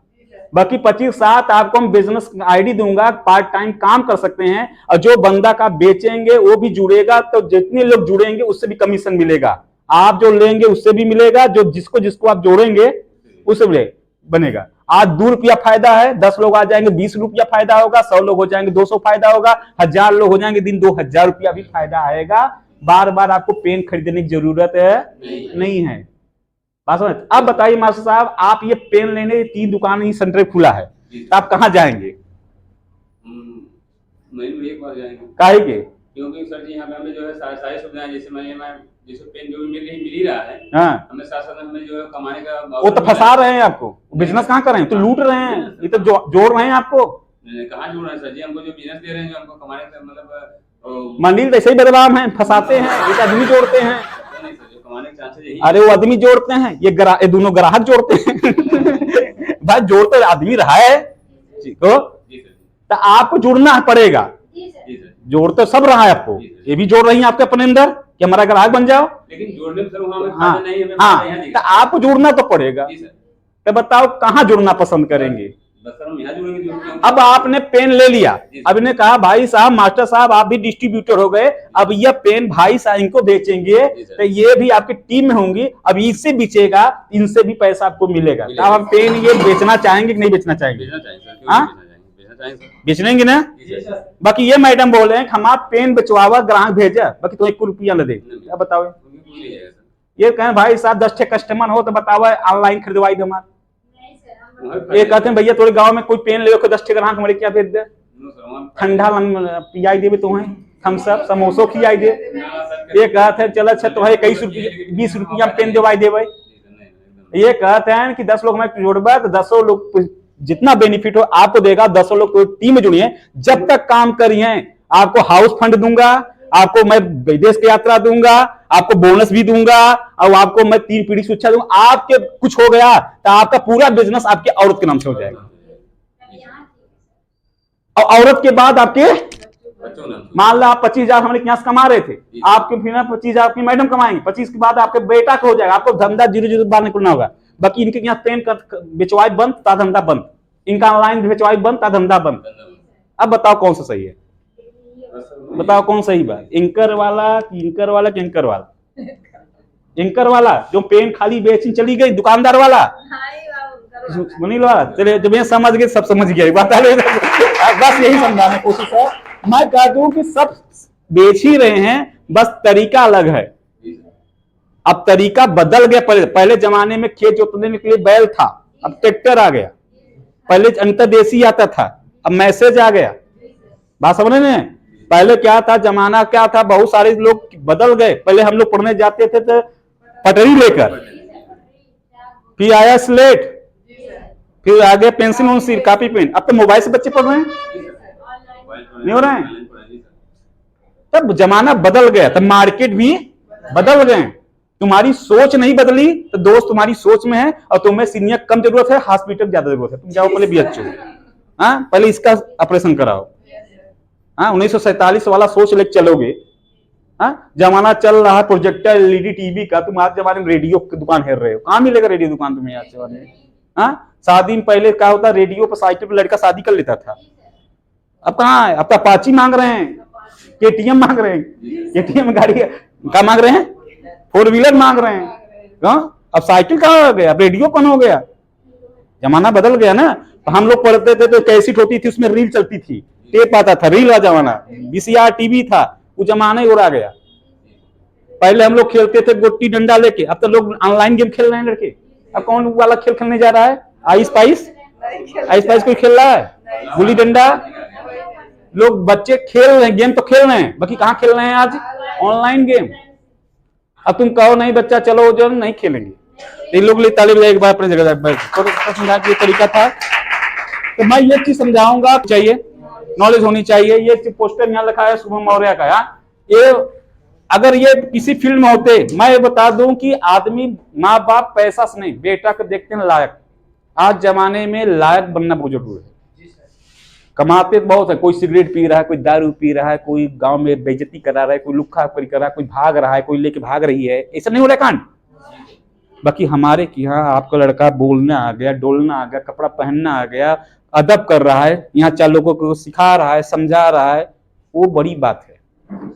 बाकी 25 साथ आपको हम बिजनेस आईडी दूंगा, पार्ट टाइम काम कर सकते हैं, और जो बंदा का बेचेंगे वो भी जुड़ेगा, तो जितने लोग जुड़ेंगे उससे भी कमीशन मिलेगा, आप जो लेंगे उससे भी मिलेगा, जो जिसको जिसको आप जोड़ेंगे उससे भी बनेगा। आज 2 रुपया फायदा है, 10 लोग आ जाएंगे 20 रुपया फायदा होगा, 100 लोग हो जाएंगे 200 फायदा होगा, 1000 लोग हो जाएंगे दिन 2000 रुपया भी फायदा आएगा। बार बार आपको पेन खरीदने की जरूरत है नहीं है। बात समझ। अब बताइए मास्टर साहब, आप ये पेन लेने 3 दुकान ही सेंटर खुला है, तो आप कहाँ जाएंगे? एक बार जाएंगे। काहे के? क्योंकि सर जी यहाँ पे हमें जो है सारी सुविधाएं, जैसे मैं जैसे पेन जो भी मिल ही रहा है, हाँ, हमें साथ साथ हमें जो है कमाने का, वो तो फंसा रहे हैं आपको, बिजनेस कहाँ कर रहे हैं, तो लूट रहे हैं, ये तो जोड़ रहे हैं आपको। कहाँ जोड़ रहे हैं सर जी, हमको जो बिजनेस दे रहे हैं, जो हमको कमाने का मतलब मंदिर ऐसे ही बदनाम है, फंसाते हैं, ये आदमी जोड़ते हैं। नहीं सर, जो कमाने के चांसेस यही। अरे वो आदमी जोड़ते हैं, ये दोनों ग्राहक जोड़ते हैं। भाई जोड़ते आदमी रहा है तो आपको जुड़ना पड़ेगा, जोड़ तो सब रहा है आपको, ये भी जोड़ रही है आपके अपने अंदर कि हमारा ग्राहक बन जाओ, लेकिन जोड़ने में सर वहाँ हमें हाँ, फायदा नहीं, हमें हाँ, फायदा यहाँ तो आपको जुड़ना तो पड़ेगा। तो बताओ कहाँ जुड़ना पसंद करेंगे? बस सर हम यहाँ जुड़ेंगे, जुड़ेंगे। अब आपने पेन ले लिया, अब इन्हें कहा भाई साहब, मास्टर साहब आप भी डिस्ट्रीब्यूटर हो गए, अब यह पेन भाई साहब इनको बेचेंगे, तो ये भी आपकी टीम में होंगी, अब इससे बेचेगा, इनसे भी पैसा आपको मिलेगा। तो आप पेन ये बेचना चाहेंगे कि नहीं बेचना चाहेंगे? हाँ, बेचनेंगे ना। बाकी ये मैडम बोल रहे हैं हम आप पेन बेचवावा, ग्राहक भेजा, बाकी तो 1 रुपया न दे। क्या बताओ? ये कहें भाई साहब 10 कस्टमर हो तो बताओ ऑनलाइन खरीदवाई दो हमारे। ये कहते हैं भैया थोड़े गांव में कोई पेन ले 10 ग्राहक हमारे क्या भेज दे, ठंडा पियाई देवे तुम्हें, थम्सअप समोसो खियाई दे। ये कहते हैं चलो अच्छा तो है 21 रुपया 20 रुपया पेन दिवाई देवे। ये कहते हैं कि 10 लोग मैं जोड़बा तो 10 लोग जितना बेनिफिट हो आपको देगा, 10 लोग तो टीम में जुड़िए, जब तक काम करिए आपको हाउस फंड दूंगा, आपको मैं विदेश की यात्रा दूंगा, आपको बोनस भी दूंगा, और आपको मैं 3 पीढ़ी शिक्षा दूंगा। आपके कुछ हो गया तो आपका पूरा बिजनेस आपके औरत के नाम से हो जाएगा, और औरत के बाद आपके मान लो आप 25,000 हमारे यहाँ से कमा रहे थे, आपके फिर 25,000 आपकी मैडम कमाएंगे, 25 के बाद आपके बेटा को हो जाएगा, आपको धंधा 0 बाहर निकलना होगा। बाकी इनके यहाँ पेन बेचवाई बंद ता धंधा बंद, इनका ऑनलाइन बेचवाई बंद ता धंधा बंद। अब बताओ कौन सा सही है? बताओ कौन सही बात, एंकर वाला कि एंकर वाला कि एंकर वाला? एंकर वाला जो पेन खाली बेची चली गई, दुकानदार वाला सुनील वाला। चलिए जब ये समझ गए, सब समझ गए बात। बस यही समझाने की कोशिश है। मैं कह दूं कि सब बेच ही रहे हैं, बस तरीका अलग है। अब तरीका बदल गया। पहले जमाने में खेत जोतने के लिए बैल था, अब ट्रैक्टर आ गया। पहले अंतरदेशी आता था, अब मैसेज आ गया। बात समझ रहे हैं? पहले क्या था, जमाना क्या था, बहुत सारे लोग बदल गए। पहले हम लोग पढ़ने जाते थे तो पटरी लेकर, फिर आया स्लेट, फिर आगे पेंसिल उन्सिल कॉपी पेन। अब तो मोबाइल से बच्चे पढ़ रहे हैं, नहीं हो रहे हैं? तब जमाना बदल गया, तब मार्केट भी बदल गए। तुम्हारी सोच नहीं बदली तो दोस्त तुम्हारी सोच में है, और तुम्हें सीनियर कम जरूरत है, हॉस्पिटल ज्यादा जरूरत है। तुम जाओ पहले BHO, हाँ पहले इसका ऑपरेशन कराओ। हाँ 1947 वाला सोच लेके चलोगे। हाँ जमाना चल रहा है प्रोजेक्टर LED टीवी का, तुम आज जमाने में रेडियो की दुकान हेर रहे हो। कहाँ मिलेगा रेडियो दुकान तुम्हें आज जमाने में? हाँ शादी में पहले क्या होता, रेडियो पर साइकिल पर लड़का शादी कर लेता था। अब कहाँ है? अब तो अपाची मांग रहे हैं, KTM मांग रहे हैं, KTM गाड़ी क्या मांग रहे हैं, 4 व्हीलर मांग रहे हैं। अब साइकिल कहाँ हो गया, अब रेडियो कौन हो गया? जमाना बदल गया ना। तो हम लोग पढ़ते थे तो कैसेट होती थी, उसमें रील चलती थी, टेप आता था, रील वाला जमाना, VCR टीवी था, वो जमाना ही उड़ा गया। पहले हम लोग खेलते थे गोटी डंडा लेके, अब तो लोग ऑनलाइन गेम खेल रहे हैं लड़के। अब कौन वाला खेल खेलने जा रहा है? आइस पाइस कोई खेल रहा है? गुल्ली डंडा लोग बच्चे खेल रहे हैं, गेम तो खेल रहे हैं, बाकी कहाँ खेल रहे हैं आज? Online game. अब तुम कहो नहीं बच्चा चलो जो नहीं खेलेंगे, इन लोग लिए तालिब एक बार अपनी जगह समझा ये तरीका था। तो मैं ये चीज समझाऊंगा, चाहिए नॉलेज होनी चाहिए। ये पोस्टर यहाँ लिखा है शुभम मौर्य का, ये अगर ये किसी फील्ड में होते, मैं ये बता दूं कि आदमी माँ बाप पैसा से नहीं, बेटा को देखते हैं लायक। आज जमाने में लायक बनना बहुत जरूरी है। कमाते बहुत है, कोई सिगरेट पी रहा है, कोई दारू पी रहा है, कोई गांव में बेइज्जती करा रहा है, कोई लुक्खा कर रहा है, कोई भाग रहा है, कोई लेके भाग रही है, ऐसा नहीं हो रहा कांड। बाकी हमारे कि यहाँ आपका लड़का बोलना आ गया, डोलना आ गया, कपड़ा पहनना आ गया, अदब कर रहा है, यहाँ 4 लोगों को सिखा रहा है, समझा रहा है, वो बड़ी बात है।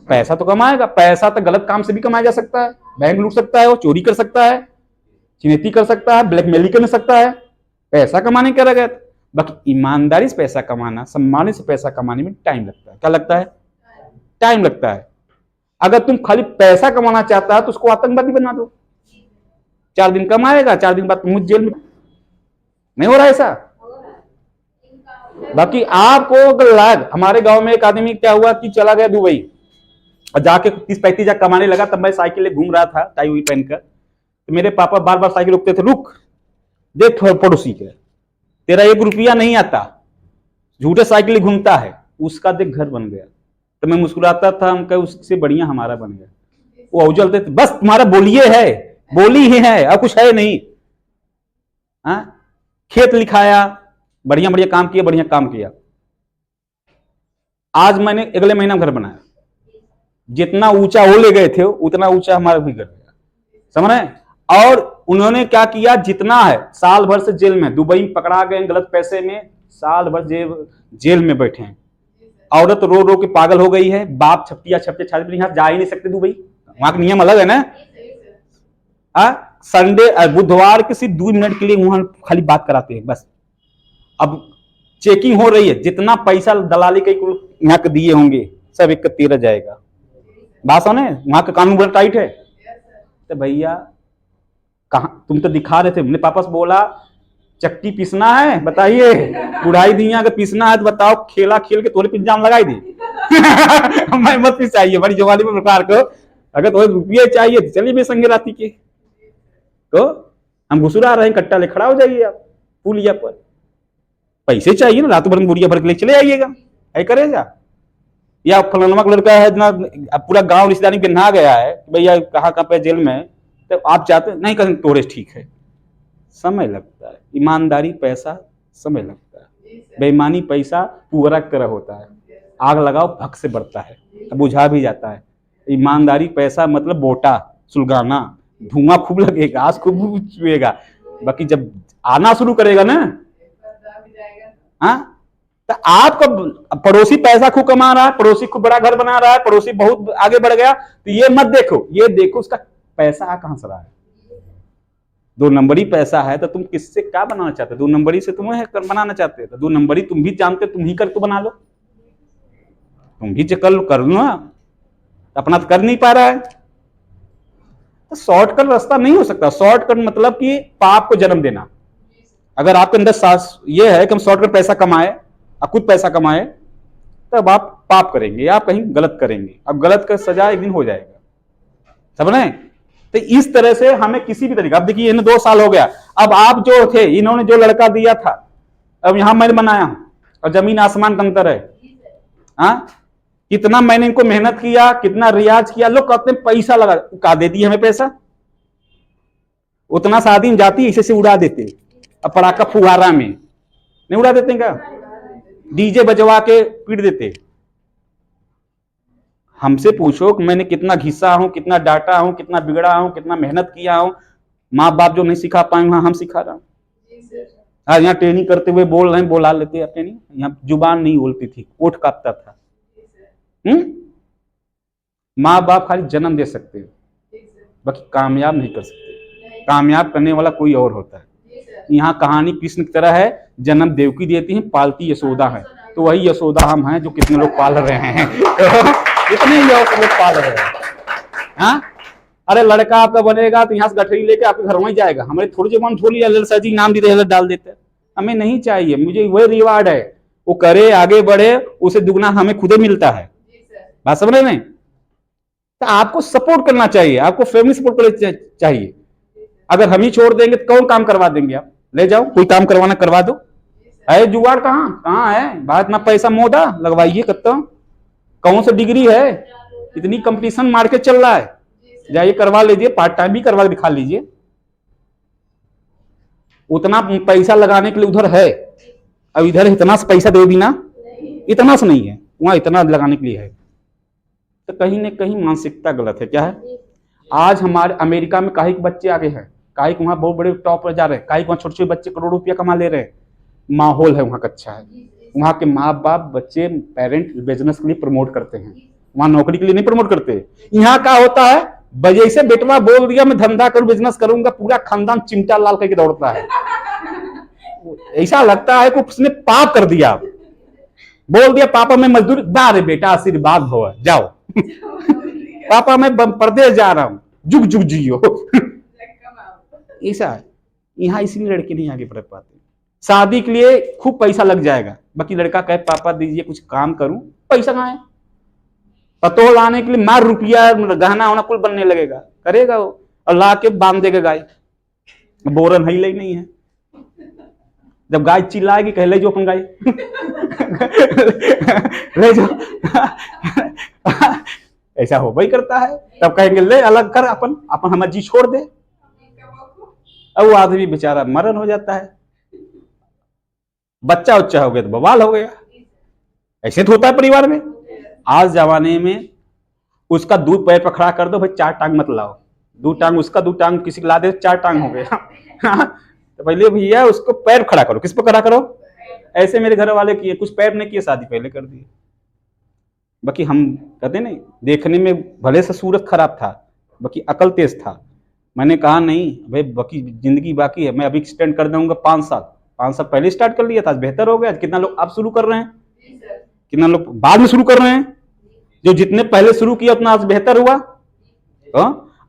पैसा तो कमाएगा, पैसा तो गलत काम से भी कमाया जा सकता है, बैंक लूट सकता है, वो चोरी कर सकता है, चिन्हती कर सकता है, ब्लैकमेलिंग कर सकता है, पैसा कमाने का रहा। बाकी ईमानदारी से पैसा कमाना, सम्मान से पैसा कमाने में टाइम लगता है। क्या लगता है? टाइम लगता है। अगर तुम खाली पैसा कमाना चाहता है तो उसको आतंकवादी बना दो, 4 दिन कमाएगा, 4 दिन बाद मुझ जेल में। नहीं हो रहा ऐसा? बाकी आपको लाग, हमारे गांव में एक आदमी क्या हुआ कि चला गया दुबई और जाके 30-35 हजार कमाने लगा। तब मैं साइकिल ले घूम रहा था टाई हुई पहनकर, तो मेरे पापा बार बार साइकिल रोकते थे, रुक देख पड़ोसी के, तेरा 1 रुपया नहीं आता, झूठे साइकिल घूमता है, उसका देख घर बन गया। तो मैं मुस्कुराता था, हम कहे उससे बढ़िया हमारा बन गया। वो उजलते थे, बस तुम्हारा बोलिए है, बोली ही है, अब कुछ है नहीं। खेत लिखाया, बढ़िया बढ़िया काम किया, बढ़िया काम किया। आज मैंने अगले महीना घर बनाया, जितना ऊंचा वो ले गए थे उतना ऊंचा हमारा भी घर गया, समझ रहे हैं? और उन्होंने क्या किया, जितना है साल भर से जेल में, दुबई में पकड़ा गए गलत पैसे में, साल भर जेल में बैठे हैं। औरत रो रो के पागल हो गई है, बाप छपटिया छपटे छाते, यहाँ जा ही नहीं सकते दुबई, वहां का नियम अलग है ना। संडे बुधवार के सिर्फ 2 मिनट के लिए वहां खाली बात कराते हैं बस। अब चेकिंग हो रही है, जितना पैसा दलाली के यहाँ के दिए होंगे सब एक तेरा जाएगा। बात सुने, वहां का कानून बड़ा टाइट है। तो भैया कहा, तुम तो दिखा रहे थे, मेरे पापा से बोला चक्की पीसना है बताइए, उड़ाई दिया अगर पीसना है तो बताओ, खेला खेल के तोरे पिंजाम लगाई दी। मैं मत पिसाइए बड़ी जवानी में प्रकार को, अगर तुम्हें रुपये चाहिए तो चलिए मैं संगे राती के, तो हम घुसुरा रहे हैं, कट्टा ले खड़ा हो जाइए आप पुलिया पर। पैसे चाहिए ना, रात भर में बुढ़िया भर के लिए चले आइएगा, ऐ करेगा। या फलाना लड़का है ना, पूरा गांव रिश्तेदारी के नहा गया है, भैया कहाँ कहाँ पे जेल में, तो आप चाहते नहीं करें तोड़े, ठीक है, समय लगता है। ईमानदारी पैसा समय लगता है, बेईमानी पैसा पूरा तरह होता है, आग लगाओ भक से बढ़ता है, बुझा भी जाता है। ईमानदारी पैसा मतलब बोटा सुलगाना, धुआं खूब लगेगा, आग खूब चुएगा, बाकी जब आना शुरू करेगा ना, हाँ, तो आपका पड़ोसी पैसा खूब कमा रहा है, पड़ोसी खूब बड़ा घर बना रहा है, पड़ोसी बहुत आगे बढ़ गया, तो ये मत देखो, ये देखो उसका पैसा आ कहां से रहा है। 2 नंबरी पैसा है तो तुम किससे क्या बनाना चाहते हो? 2 नंबरी से तुम बनाना चाहते हो तो 2 नंबरी तुम भी जानते, तुम ही कर तो बना लो, तुम भी कर लो ना, अपना तो कर नहीं पा रहा है। तो शॉर्टकट रास्ता नहीं हो सकता। शॉर्टकट मतलब कि पाप को जन्म देना। अगर आपके अंदर सास ये है कि हम शॉर्टकट पैसा कमाए, आप खुद पैसा कमाए, तब आप पाप करेंगे, आप कहीं गलत करेंगे, अब गलत का सजा एक दिन हो जाएगा, समझ रहे? तो इस तरह से हमें किसी भी तरीके, अब देखिए इन्हें 2 साल हो गया, अब आप जो थे, इन्होंने जो लड़का दिया था, अब यहां मैंने बनाया हूं, और जमीन आसमान का अंतर है। हाँ, कितना मैंने इनको मेहनत किया, कितना रियाज किया, लोग कहते हैं पैसा लगा, का दे दिए हमें पैसा, उतना शादी जाती इसे से उड़ा देते, अब पड़ाका फुहारा में नहीं उड़ा देते क्या, डीजे बजवा के पीट देते। हमसे पूछो कि मैंने कितना घिसा हूं, कितना डांटा हूं, कितना बिगड़ा हूं, कितना मेहनत किया हूं। माँ बाप जो नहीं सिखा पाए वहां हम सिखा रहा हूं। आज यहाँ ट्रेनिंग करते हुए बोल रहे हैं, बोला लेते अपने, नहीं यहाँ जुबान नहीं बोलती थी, ओठ कांपता था। माँ बाप खाली जन्म दे सकते हैं, बाकी कामयाब नहीं कर सकते। कामयाब करने वाला कोई और होता है। यहाँ कहानी कृष्ण की तरह है, जन्म देवकी देती है, पालती यशोदा है, तो वही यशोदा हम हैं जो कितने लोग पाल रहे हैं। कितने लोग पाल रहे हैं। हाँ, अरे लड़का आपका बनेगा तो यहाँ से गठरी लेके आपके घर में जाएगा, हमारे थोड़ी जबान झोली ललसा जी नाम देते डाल देते, हमें नहीं चाहिए, मुझे वही रिवार्ड है, वो करे आगे बढ़े, उसे दुगना हमें खुदे मिलता है। बात समझ रहे हैं? तो आपको सपोर्ट करना चाहिए, आपको फैमिली सपोर्ट करना चाहिए। अगर हम ही छोड़ देंगे तो कौन काम करवा देंगे? आप ले जाओ, कोई काम करवाना करवा दो, है जुगाड़ कहाँ कहाँ है? बात ना पैसा मोदा लगवाइए कत्ता, कौन सा डिग्री है? इतनी कंपटीशन मार्केट चल रहा है, जाइए करवा लीजिए, पार्ट टाइम भी करवा के दिखा लीजिए। उतना पैसा लगाने के लिए उधर है, अब इधर इतना से पैसा दे बिना, इतना से नहीं है, वहां इतना लगाने के लिए है। तो कहीं ना कहीं मानसिकता गलत है। क्या है? आज हमारे अमेरिका में काहे के बच्चे आगे हैं, काहे के वहां बहुत बड़े टॉप पर जा रहे हैं, काहे के वहां छोटे छोटे बच्चे करोड़ों रुपया कमा ले रहे हैं। माहौल है वहां का अच्छा है, वहां के माँ बाप बच्चे पेरेंट बिजनेस के लिए प्रमोट करते हैं, वहां नौकरी के लिए नहीं प्रमोट करते। यहाँ क्या होता है, वजह से बेटवा बोल दिया मैं धंधा करूं बिजनेस करूंगा, पूरा खानदान चिमटा लाल करके दौड़ता है। ऐसा लगता है कि उसने पाप कर दिया। बोल दिया पापा मैं मजदूरी, बारे बेटा आशीर्वाद हो जाओ पापा मैं परदेश जा रहा हूं, जुग जुग जियो। ऐसा है यहाँ, इसलिए लड़के नहीं आगे बढ़ पाते। शादी के लिए खूब पैसा लग जाएगा, बाकी लड़का कहे पापा दीजिए कुछ काम करूं, पैसा कहाँ है? पतो लाने के लिए मार रुपया गहना होना कुल बनने लगेगा, करेगा वो और ला के बांध देगा गाय। बोरन है नहीं है, जब गाय चिल्लाएगी कह ले जो अपन गाय ले जो ऐसा हो भाई करता है। तब कहेंगे ले अलग कर, अपन अपन हमारी जी छोड़ दे। अब वो आदमी बेचारा मरण हो जाता है, बच्चा उच्चा हो गया तो बवाल हो गया। ऐसे तो होता है परिवार में। आज जमाने में उसका दूध पैर पर खड़ा कर दो भाई, 4 टांग मत लाओ, 2 टांग उसका 2 टांग किसी को ला दे, 4 टांग हो गया। तो पहले भैया उसको पैर खड़ा करो, किस पर खड़ा करो? ऐसे मेरे घर वाले किए, कुछ पैर नहीं किए, शादी पहले कर दिए। बाकी हम कहते नहीं, देखने में भले से सूरत खराब था, बाकी अकल तेज था। मैंने कहा नहीं भाई बाकी जिंदगी बाकी है, मैं अभी एक्सटेंड कर दूंगा 5 साल। 5 साल पहले स्टार्ट कर लिया था, बेहतर हो गया। कितना लोग अब शुरू कर रहे हैं, कितना लोग बाद में शुरू कर रहे हैं। जो जितने पहले शुरू किया उतना आज बेहतर हुआ।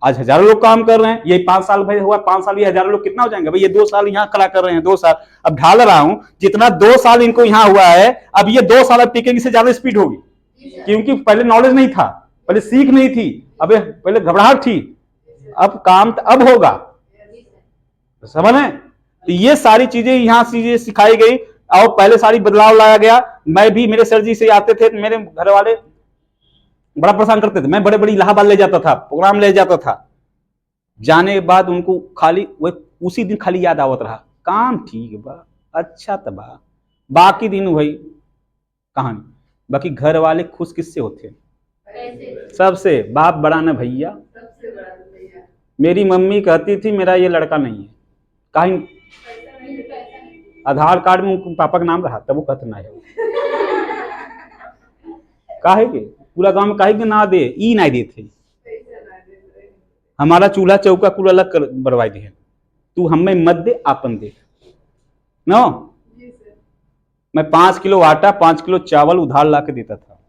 आज हजारों लोग काम कर रहे हैं, ये 5 साल भाई हुआ, 5 साल ये हजारों लोग कितना हो जाएंगे भाई? ये 2 साल यहाँ खड़ा कर रहे हैं, 2 साल अब ढाल रहा हूं, जितना 2 साल इनको यहाँ हुआ है, अब ये 2 साल अब टिकेंगे से ज्यादा स्पीड होगी, क्योंकि पहले नॉलेज नहीं था, पहले सीख नहीं थी, अब पहले घबराहट थी, अब काम अब होगा। समझ में? तो ये सारी चीजें यहाँ चीजें सिखाई गई और पहले सारी बदलाव लाया गया। मैं भी, मेरे सर जी से आते थे, मेरे घर वाले बड़ा परेशान करते थे। मैं बड़े बड़ी इलाहाबाद ले जाता था, प्रोग्राम ले जाता था, जाने के बाद उनको खाली वो उसी दिन खाली याद आवत रहा, काम ठीक बा, अच्छा तबा, बाकी दिन वही कहानी। बाकी घर वाले खुश किससे होते हैं? सबसे। बाप बड़ा ना भैया। मेरी मम्मी कहती थी मेरा ये लड़का नहीं है, कहीं आधार कार्ड में पापा का नाम रहा तब वो कहते ना है, काहे के पूरा गांव में काहे के ना दे, ई नहीं देते। हमारा चूल्हा चौका कुल अलग कर बरवाई दे, तू हमें मत दे, आपन दे नो। मैं 5 किलो आटा 5 किलो चावल उधार ला के देता था,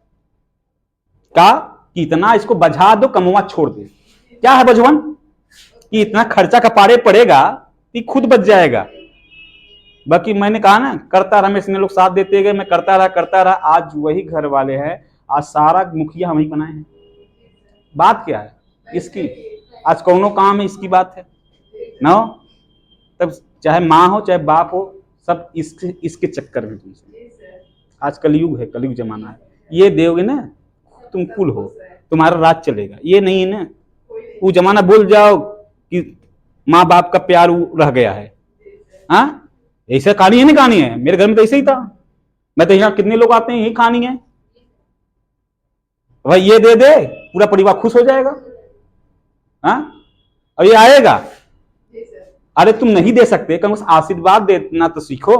का कि इतना इसको बजा दो, कमवा छोड़ दे। क्या है बजवन कि इतना खर्चा कपारे पड़ेगा कि खुद बच जाएगा। बाकी मैंने कहा ना, करता रहा, मेरे लोग साथ देते गए, मैं करता रहा। आज वही घर वाले हैं, आज सारा मुखिया हम ही बनाए हैं। बात क्या है इसकी? आज कौनो काम है इसकी बात है ना? तब चाहे माँ हो चाहे बाप हो, सब इसके चक्कर में तुमसे। आज कलयुग है, कलयुग जमाना है। ये दोगे ना तुम कुल हो, तुम्हारा राज चलेगा। ये नहीं है ना वो जमाना भूल जाओ कि माँ बाप का प्यार रह गया है। हाँ ऐसा कहानी है ना, कहानी है। मेरे घर में तो ऐसे ही था। मैं तो यहाँ कितने लोग आते हैं, यही कहानी है भाई, ये दे दे पूरा परिवार खुश हो जाएगा। हाँ अब ये आएगा, अरे तुम नहीं दे सकते, कम आशीर्वाद देना तो सीखो।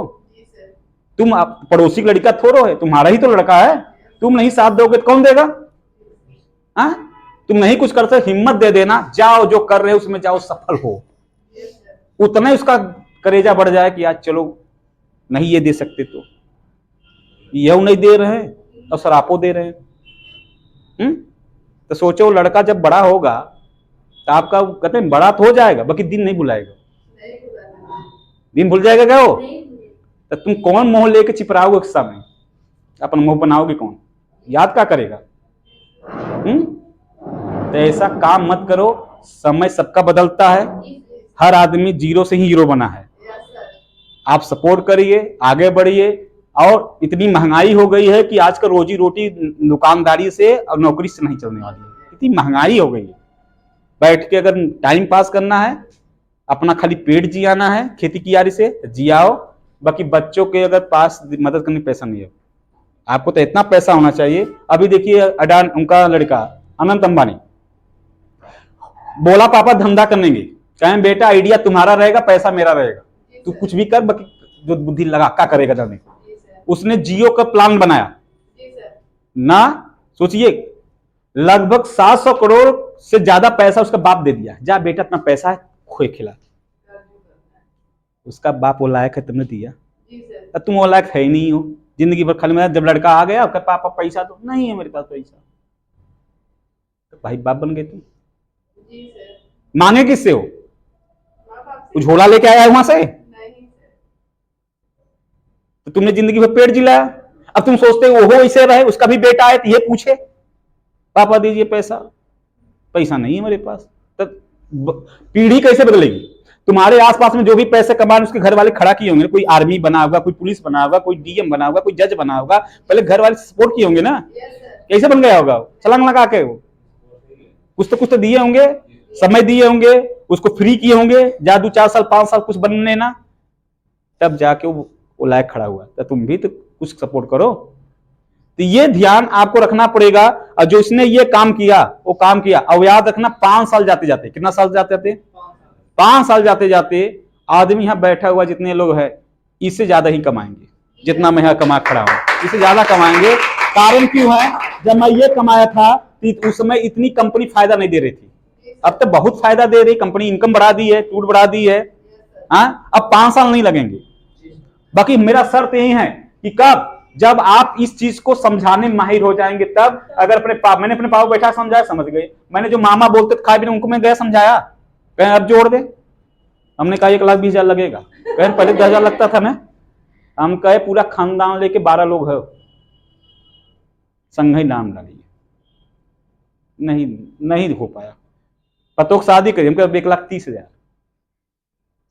तुम पड़ोसी का लड़का थोड़ो है, तुम्हारा ही तो लड़का है। तुम नहीं साथ दोगे तो कौन देगा? हाँ तुम नहीं कुछ कर सकते, हिम्मत दे देना, जाओ जो कर रहे हो उसमें जाओ, सफल हो। उतना ही उसका करेजा बढ़ जाए कि आज चलो नहीं ये दे सकते तो यह नहीं दे रहे हैं और सरापो दे रहे हैं। तो सोचो लड़का जब बड़ा होगा तो आपका कहते हैं बड़ा तो हो जाएगा, बाकी दिन नहीं भुलाएगा। दिन भूल जाएगा क्या वो? तो तुम कौन मोह लेके चिपराओगे गुस्सा में? अपन मुंह बनाओगे कौन? याद क्या करेगा? तो ऐसा काम मत करो। समय सबका बदलता है, हर आदमी जीरो से ही हीरो बना है। आप सपोर्ट करिए, आगे बढ़िए। और इतनी महंगाई हो गई है कि आजकल रोजी रोटी दुकानदारी से और नौकरी से नहीं चलने वाली है, इतनी महंगाई हो गई है। बैठ के अगर टाइम पास करना है, अपना खाली पेट जियाना है खेती कियारी से जियाओ, बाकी बच्चों के अगर पास मदद करने पैसा नहीं है। आपको तो इतना पैसा होना चाहिए। अभी देखिए अडान, उनका लड़का अनंत अंबानी बोला पापा धंधा करेंगे, कहें बेटा आइडिया तुम्हारा रहेगा, पैसा मेरा रहेगा, तू कुछ भी कर, बाकी जो बुद्धि लगा क्या करेगा जाने। उसने जियो का प्लान बनाया ना, सोचिए लगभग 700 करोड़ से ज्यादा पैसा उसका बाप दे दिया, जा बेटा इतना पैसा है खोए खिला। उसका बाप वो लायक है, तुमने दिया, तुम वो लायक है ही नहीं हो। जिंदगी भर खाली मेरा, जब लड़का आ गया उसका पापा पैसा तो नहीं है मेरे पास पैसा, तो भाई बाप बन गए तुम। मांगे किससे हो? कुछ झोला लेके आया है वहां से? तो तुमने जिंदगी भर पेट जिलाया। अब तुम सोचते हो वो ऐसे रहे, उसका भी बेटा है तो ये पूछे पापा दीजिए पैसा, पैसा नहीं है मेरे पास। तो पीढ़ी कैसे बदलेगी? तुम्हारे आसपास में जो भी पैसे कमाने उसके घर वाले खड़ा किए होंगे, कोई आर्मी बना होगा, कोई पुलिस बना होगा, कोई डीएम बना होगा, कोई जज बना होगा, पहले घर वाले सपोर्ट किए होंगे ना। कैसे बन गया होगा? छलांग लगा के, वो कुछ तो दिए होंगे, समय दिए होंगे, उसको फ्री किए होंगे, जा 2-4 साल 5 साल कुछ बनने ना, तब जाके वो लायक खड़ा हुआ। तो तुम भी तो कुछ सपोर्ट करो। तो ये ध्यान आपको रखना पड़ेगा। और जो इसने ये काम किया वो काम किया। अब याद रखना 5 साल जाते जाते, कितना साल जाते जाते? 5 साल जाते जाते आदमी यहां बैठा हुआ जितने लोग हैं इससे ज्यादा ही कमाएंगे, जितना मैं यहां कमा खड़ा हूं इससे ज्यादा कमाएंगे। कारण क्यों है? जब मैं ये कमाया था तो उस समय इतनी कंपनी फायदा नहीं दे रही थी, अब तो बहुत फायदा दे रही कंपनी, इनकम बढ़ा दी है, टूट बढ़ा दी है। अब 5 साल नहीं लगेंगे। बाकी मेरा शर्त यही है कि कब, जब आप इस चीज को समझाने में माहिर हो जाएंगे तब। अगर मैंने अपने पापा बैठा समझाया, समझ गए। मैंने जो मामा बोलते थे खाए पीने, उनको मैं गया समझाया, कहें अब जोड़ दे। हमने कहा 1,20,000 लगेगा, कहें पहले 10,000 लगता था ना। हम कहे पूरा खानदान लेके 12 लोग है, संग ही नाम डालिए। नहीं हो पाया। पतों की शादी करी, हम कहे 1,30,000,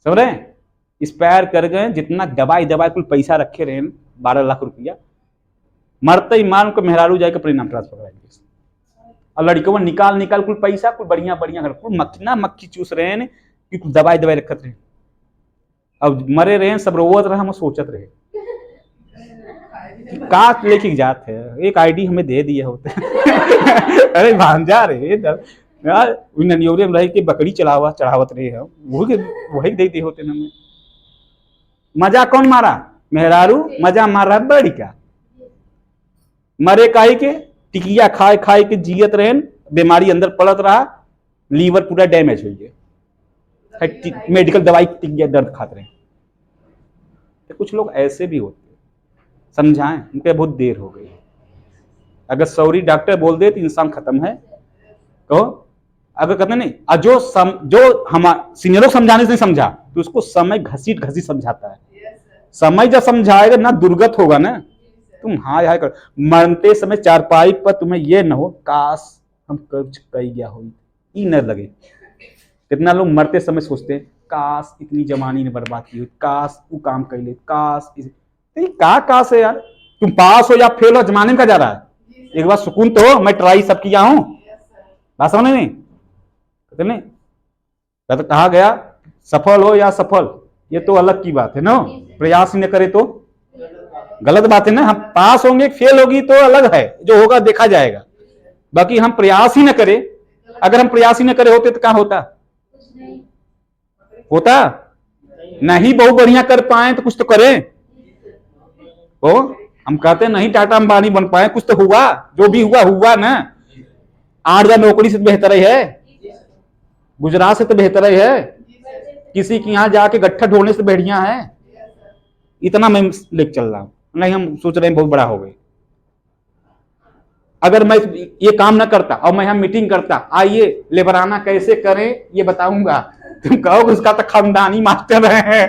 समझ रहे हैं? एक्सपायर कर गए, जितना दवाई कुल पैसा रखे रहे 12 लाख रुपया, मरते ही मान को मेहरारू जाके परिणाम ट्रांसफर कराएंगे। और लड़कों निकाल कुल पैसा, कुल बढ़िया घर, कुल मक्खी चूस रहे हैं कि कुल दवाई रखत रहे। अब मरे रहे सब रोवत रहे, हम सोचत रहे का लेके जात है। एक आईडी हमें दे दिए होते अरे भांजा रहे यार, ननियोरे में रह के बकरी चढ़ावत रहे हैं, वही दे दिए होते हमें। मजा कौन मारा? मेहरारू मजा मार रहा बड़ी का। मरे काहे के? टिकिया खाए के जियत रहे, बीमारी अंदर पड़त रहा, लीवर पूरा डैमेज हो गया, मेडिकल दवाई टिकिया दर्द खाते रहे। तो कुछ लोग ऐसे भी होते, समझाएं, उनके बहुत देर हो गई। अगर सॉरी डॉक्टर बोल दे तो इंसान खत्म है। कहो अगर कहते नहीं, जो हम सीनियरों समझाने से नहीं समझा तो उसको समय घसीट समझाता है। समय जब समझाएगा ना, दुर्गत होगा ना, तुम हाय कर मरते समय चारपाई पर तुम्हें ये न हो काश हम कुछ कही गया हो, ई न लगे। कितना लोग मरते समय सोचते हैं काश इतनी जवानी ने बर्बाद की हो, काश वो काम कर ले, काश काश है यार। तुम पास हो या फेल हो, जमाने में क्या जा रहा है? एक बार सुकून तो हो, मैं ट्राई सब किया हूं, बात समझ नहीं? नहीं तो कहा गया सफल हो या सफल, ये तो अलग की बात है ना। प्रयास ही न करे तो गलत बात है ना। हम पास होंगे फेल होगी तो अलग है, जो होगा देखा जाएगा। बाकी हम प्रयास ही न करें, अगर हम प्रयास ही न करे होते तो क्या होता नहीं बहुत बढ़िया कर पाए तो कुछ तो करें। हम कहते नहीं टाटा अंबानी बन पाए, कुछ तो हुआ, जो भी हुआ ना। 8,000 नौकरी से बेहतर ही है, गुजरात से तो बेहतर ही है, किसी के यहां जाके गट्ठा ढोने से बढ़िया है। इतना मैं लेके चल रहा हूं, नहीं हम सोच रहे हैं बहुत बड़ा हो गए। अगर मैं ये काम ना करता और मैं यहां मीटिंग करता, आइए लेबराना कैसे करें ये बताऊंगा, तुम कहोगे उसका तो खानदानी मास्टर है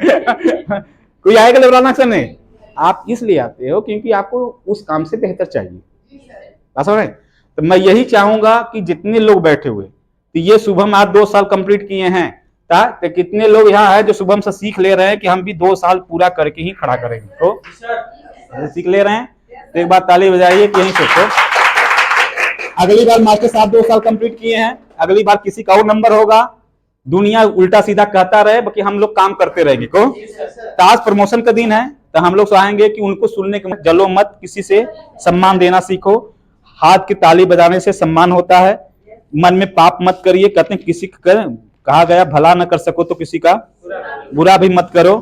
कोई आएगा लेबराना करने? आप इसलिए आते हो क्योंकि आपको उस काम से बेहतर चाहिए। तो मैं यही चाहूंगा कि जितने लोग बैठे हुए, तो ये शुभम आज 2 साल कंप्लीट किए हैं, तो कितने लोग यहाँ है जो शुभम से सीख ले रहे हैं कि हम भी 2 साल पूरा करके ही खड़ा करेंगे, तो सीख ले रहे हैं। तो एक बार ताली बजाइए कि यहीं सोचो। अगली बार मास्टर साहब 2 साल कंप्लीट किए हैं, अगली बार किसी का और नंबर होगा, दुनिया उल्टा सीधा कहता रहे, बाकी हम लोग काम करते रहेंगे को। तो आज प्रमोशन का दिन है, तो हम लोग चाहेंगे कि उनको सुनने के जलो मत, किसी से सम्मान देना सीखो। हाथ की ताली बजाने से सम्मान होता है। मन में पाप मत करिए, कहते हैं किसी का कहा गया भला न कर सको तो किसी का बुरा भी मत करो।